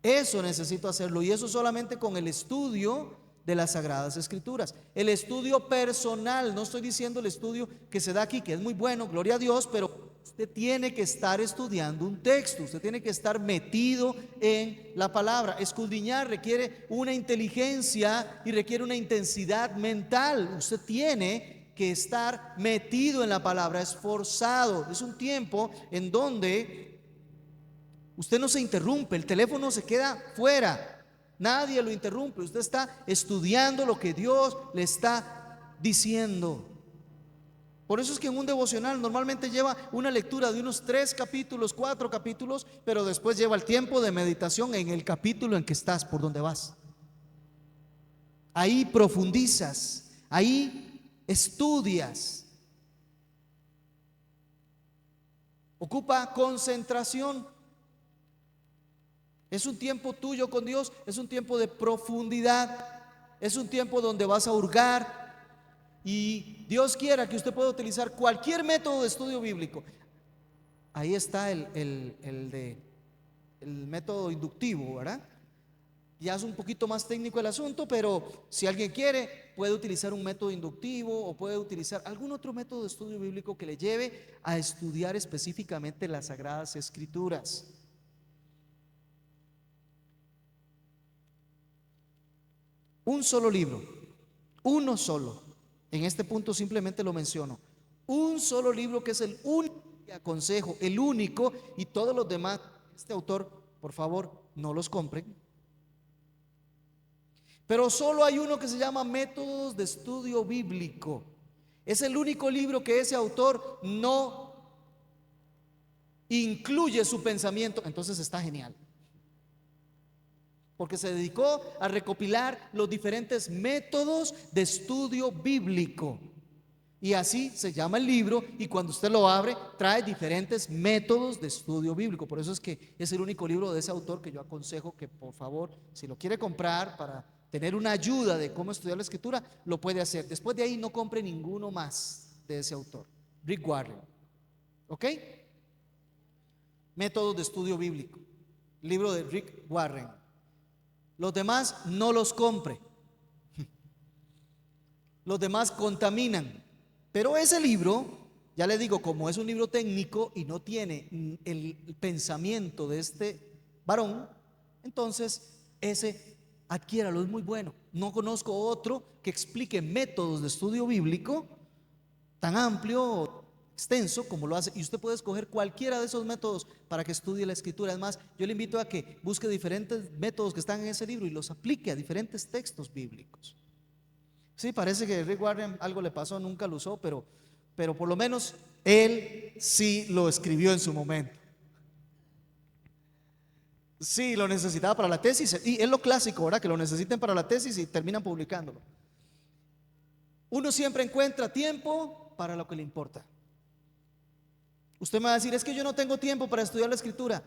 [SPEAKER 1] Eso necesito hacerlo, y eso solamente con el estudio de las Sagradas Escrituras. El estudio personal, no estoy diciendo el estudio que se da aquí, que es muy bueno, gloria a Dios, pero usted tiene que estar estudiando un texto, usted tiene que estar metido en la palabra. Escudriñar requiere una inteligencia y requiere una intensidad mental. Usted tiene que estar metido en la palabra, esforzado. Es un tiempo en donde usted no se interrumpe, el teléfono se queda fuera, nadie lo interrumpe, usted está estudiando lo que Dios le está diciendo. Por eso es que en un devocional normalmente lleva una lectura de unos 3 capítulos, 4 capítulos, pero después lleva el tiempo de meditación en el capítulo en que estás, por donde vas. Ahí profundizas, ahí estudias. Ocupa concentración. Es un tiempo tuyo con Dios, es un tiempo de profundidad, es un tiempo donde vas a hurgar, y Dios quiera que usted pueda utilizar cualquier método de estudio bíblico. Ahí está el método inductivo, ¿verdad? Ya es un poquito más técnico el asunto, pero si alguien quiere puede utilizar un método inductivo o puede utilizar algún otro método de estudio bíblico que le lleve a estudiar específicamente las Sagradas Escrituras. Un solo libro, uno solo. En este punto simplemente lo menciono. Un solo libro, que es el único que aconsejo, el único, y todos los demás, este autor, por favor, no los compren. Pero solo hay uno que se llama Métodos de Estudio Bíblico. Es el único libro que ese autor no incluye su pensamiento. Entonces está genial, porque se dedicó a recopilar los diferentes métodos de estudio bíblico. Y así se llama el libro, y cuando usted lo abre, trae diferentes métodos de estudio bíblico. Por eso es que es el único libro de ese autor que yo aconsejo que, por favor, si lo quiere comprar para tener una ayuda de cómo estudiar la Escritura, lo puede hacer. Después de ahí no compre ninguno más de ese autor, Rick Warren. ¿Ok? Métodos de estudio bíblico, libro de Rick Warren. Los demás no los compre. Los demás contaminan. Pero ese libro, ya le digo, como es un libro técnico y no tiene el pensamiento de este varón, entonces ese adquiéralo, es muy bueno. No conozco otro que explique métodos de estudio bíblico tan amplio, extenso como lo hace, y usted puede escoger cualquiera de esos métodos para que estudie la Escritura. Además, yo le invito a que busque diferentes métodos que están en ese libro y los aplique a diferentes textos bíblicos. Sí, parece que Rick Warren algo le pasó, nunca lo usó, pero por lo menos él sí lo escribió en su momento. Sí, lo necesitaba para la tesis, y es lo clásico, ¿verdad? Que lo necesiten para la tesis y terminan publicándolo. Uno siempre encuentra tiempo para lo que le importa. Usted me va a decir, es que yo no tengo tiempo para estudiar la Escritura.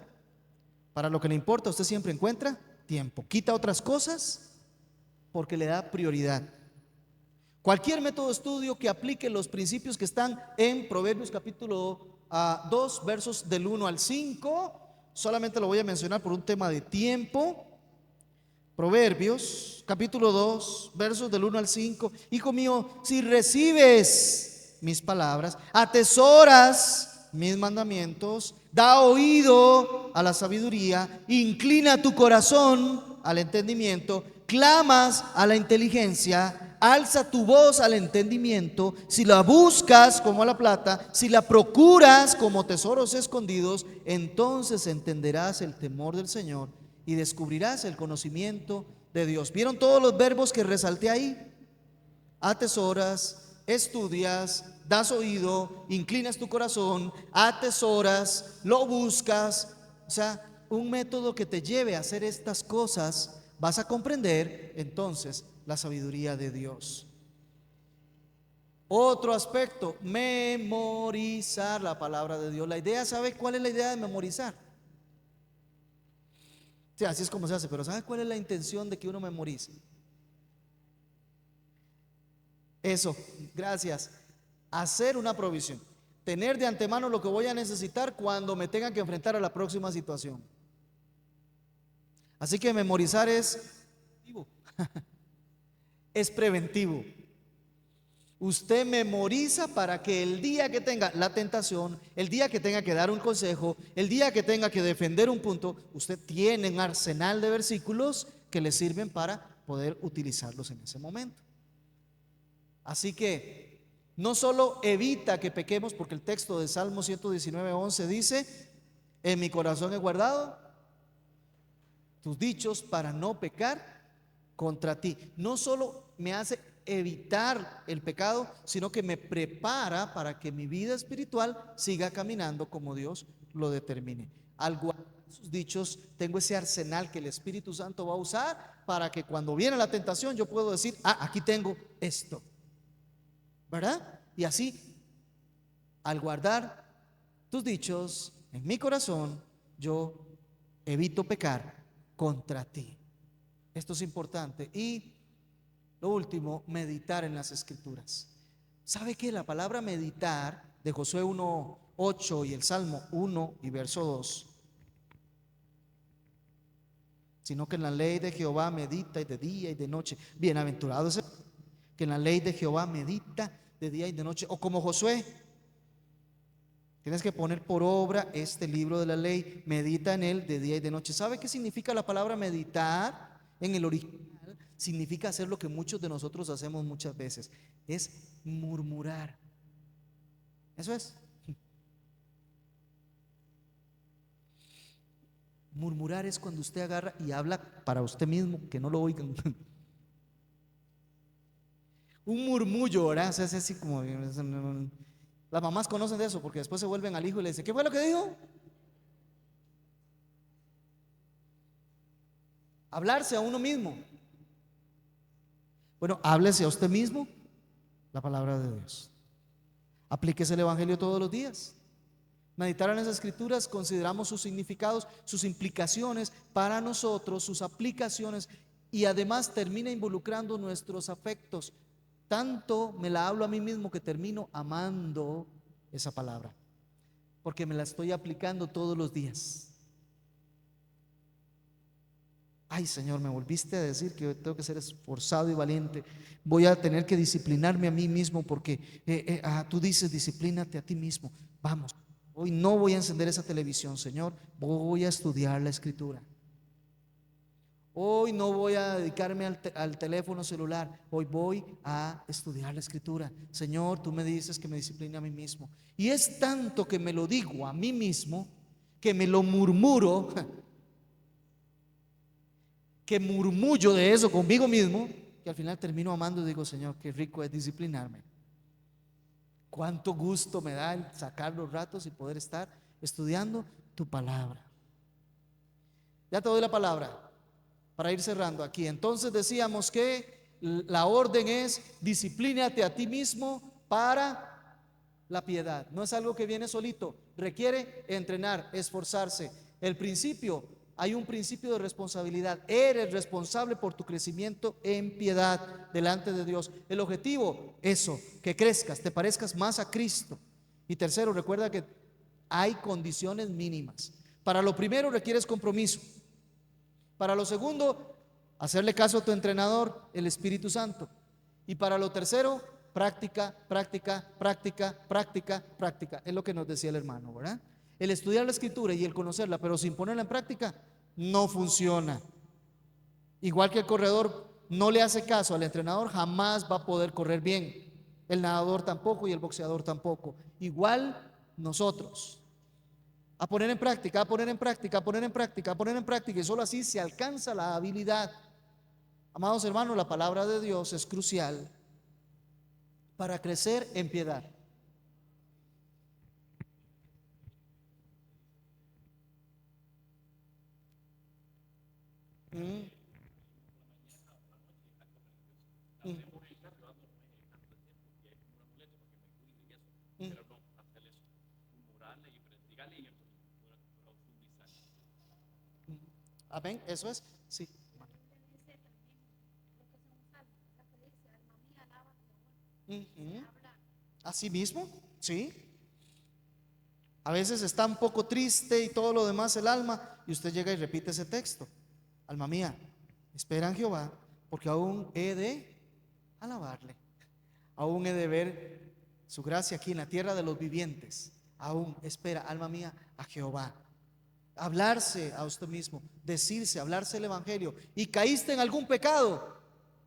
[SPEAKER 1] Para lo que le importa, usted siempre encuentra tiempo. Quita otras cosas porque le da prioridad. Cualquier método de estudio que aplique los principios que están en Proverbios capítulo 2, versos del 1 al 5, solamente lo voy a mencionar por un tema de tiempo. Proverbios capítulo 2, versos del 1 al 5. Hijo mío, si recibes mis palabras, atesoras mis mandamientos, da oído a la sabiduría, inclina tu corazón al entendimiento, clamas a la inteligencia, alza tu voz al entendimiento, si la buscas como a la plata, si la procuras como tesoros escondidos, entonces entenderás el temor del Señor y descubrirás el conocimiento de Dios. ¿Vieron todos los verbos que resalté ahí? Atesoras, estudias, das oído, inclinas tu corazón, atesoras, lo buscas. O sea, un método que te lleve a hacer estas cosas, vas a comprender entonces la sabiduría de Dios. Otro aspecto, memorizar la palabra de Dios. La idea, ¿sabe cuál es la idea de memorizar? Sí, así es como se hace, pero ¿sabe cuál es la intención de que uno memorice? Eso, gracias. Hacer una provisión. Tener de antemano lo que voy a necesitar cuando me tenga que enfrentar a la próxima situación. Así que memorizar es preventivo. Es preventivo. Usted memoriza para que el día que tenga la tentación, el día que tenga que dar un consejo, el día que tenga que defender un punto, usted tiene un arsenal de versículos que le sirven para poder utilizarlos en ese momento. Así que no solo evita que pequemos, porque el texto de Salmo 119:11 dice: en mi corazón he guardado tus dichos para no pecar contra ti. No solo me hace evitar el pecado, sino que me prepara para que mi vida espiritual siga caminando como Dios lo determine. Al guardar sus dichos, tengo ese arsenal que el Espíritu Santo va a usar para que cuando viene la tentación yo puedo decir: aquí tengo esto, ¿verdad? Y así, al guardar tus dichos en mi corazón, yo evito pecar contra ti. Esto es importante. Y lo último, meditar en las Escrituras. ¿Sabe que la palabra meditar de Josué 1:8 y el Salmo 1 y verso 2? Sino que en la ley de Jehová medita y de día y de noche. Bienaventurado es el que en la ley de Jehová medita de día y de noche. O como Josué, tienes que poner por obra este libro de la ley, medita en él de día y de noche. ¿Sabe qué significa la palabra meditar en el original? Significa hacer lo que muchos de nosotros hacemos muchas veces, es murmurar. Eso es. Murmurar es cuando usted agarra y habla para usted mismo, que no lo oigan. Un murmullo, ¿verdad? O sea, es así como... Las mamás conocen de eso porque después se vuelven al hijo y le dicen: ¿qué fue lo que dijo? Hablarse a uno mismo. Bueno, háblese a usted mismo la palabra de Dios. Aplíquese el Evangelio todos los días. Meditar en las Escrituras, consideramos sus significados, sus implicaciones para nosotros, sus aplicaciones, y además termina involucrando nuestros afectos. Tanto me la hablo a mí mismo que termino amando esa palabra, porque me la estoy aplicando todos los días. Ay, Señor, me volviste a decir que tengo que ser esforzado y valiente. Voy a tener que disciplinarme a mí mismo porque tú dices: disciplínate a ti mismo. Vamos, hoy no voy a encender esa televisión, Señor. Voy a estudiar la Escritura. Hoy no voy a dedicarme al teléfono celular. Hoy voy a estudiar la Escritura. Señor, tú me dices que me discipline a mí mismo. Y es tanto que me lo digo a mí mismo, que me lo murmuro, que murmullo de eso conmigo mismo, que al final termino amando y digo: Señor, qué rico es disciplinarme. Cuánto gusto me da el sacar los ratos y poder estar estudiando tu palabra. Ya te doy la palabra para ir cerrando aquí. Entonces decíamos que la orden es: disciplínate a ti mismo para la piedad. No es algo que viene solito, requiere entrenar, esforzarse. El principio, hay un principio de responsabilidad. Eres responsable por tu crecimiento en piedad delante de Dios. El objetivo, eso, que crezcas, te parezcas más a Cristo. Y tercero, recuerda que hay condiciones mínimas. Para lo primero requieres compromiso. Para lo segundo, hacerle caso a tu entrenador, el Espíritu Santo. Y para lo tercero, práctica, práctica, práctica, práctica, práctica. Es lo que nos decía el hermano, ¿verdad? El estudiar la Escritura y el conocerla, pero sin ponerla en práctica, no funciona. Igual que el corredor no le hace caso al entrenador, jamás va a poder correr bien. El nadador tampoco y el boxeador tampoco. Igual nosotros. A poner en práctica, a poner en práctica, a poner en práctica, a poner en práctica, y solo así se alcanza la habilidad. Amados hermanos, la palabra de Dios es crucial para crecer en piedad. Mm, mm, mm. Amén, eso es, sí. Ujú. Así mismo, sí. A veces está un poco triste y todo lo demás el alma, y usted llega y repite ese texto. Alma mía, espera en Jehová, porque aún he de alabarle. Aún he de ver su gracia aquí en la tierra de los vivientes. Aún espera, alma mía, a Jehová. Hablarse a usted mismo, decirse, hablarse el evangelio. Y caíste en algún pecado,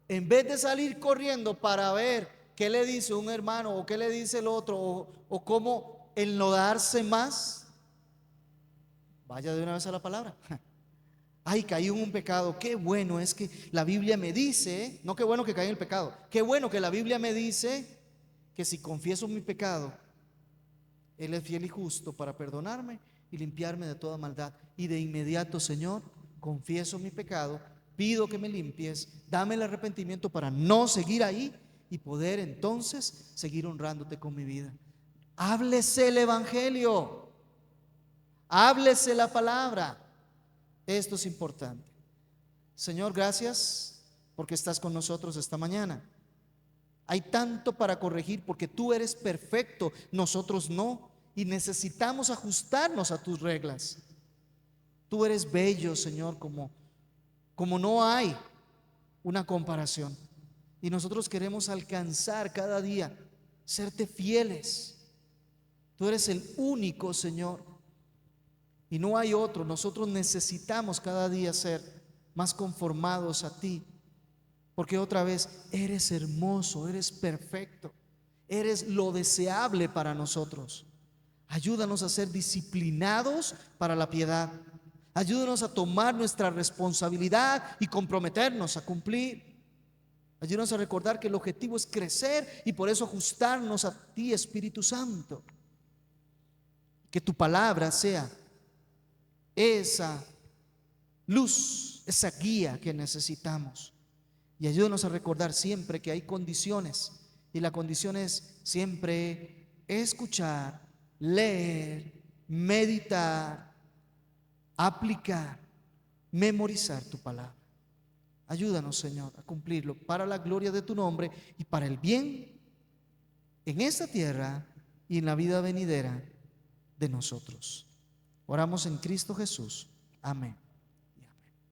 [SPEAKER 1] en vez de salir corriendo para ver qué le dice un hermano o qué le dice el otro, o cómo enlodarse más, vaya de una vez a la palabra. Ay, caí en un pecado. Qué bueno es que la Biblia me dice, no qué bueno que caí en el pecado, qué bueno que la Biblia me dice que si confieso mi pecado, Él es fiel y justo para perdonarme y limpiarme de toda maldad. Y de inmediato, Señor, confieso mi pecado, pido que me limpies, dame el arrepentimiento para no seguir ahí y poder entonces seguir honrándote con mi vida. Háblese el evangelio, háblese la palabra. Esto es importante. Señor, gracias porque estás con nosotros esta mañana. Hay tanto para corregir porque tú eres perfecto, nosotros no, y necesitamos ajustarnos a tus reglas. Tú eres bello, Señor, como no hay una comparación. Y nosotros queremos alcanzar cada día, serte fieles. Tú eres el único, Señor, y no hay otro. Nosotros necesitamos cada día ser más conformados a ti. Porque otra vez, eres hermoso, eres perfecto, eres lo deseable para nosotros. Ayúdanos a ser disciplinados para la piedad. Ayúdanos a tomar nuestra responsabilidad y comprometernos a cumplir. Ayúdanos a recordar que el objetivo es crecer y por eso ajustarnos a ti, Espíritu Santo. Que tu palabra sea esa luz, esa guía que necesitamos. Y ayúdanos a recordar siempre que hay condiciones, y la condición es siempre escuchar, leer, meditar, aplicar, memorizar tu palabra. Ayúdanos, Señor, a cumplirlo para la gloria de tu nombre y para el bien en esta tierra y en la vida venidera de nosotros. Oramos en Cristo Jesús. Amén.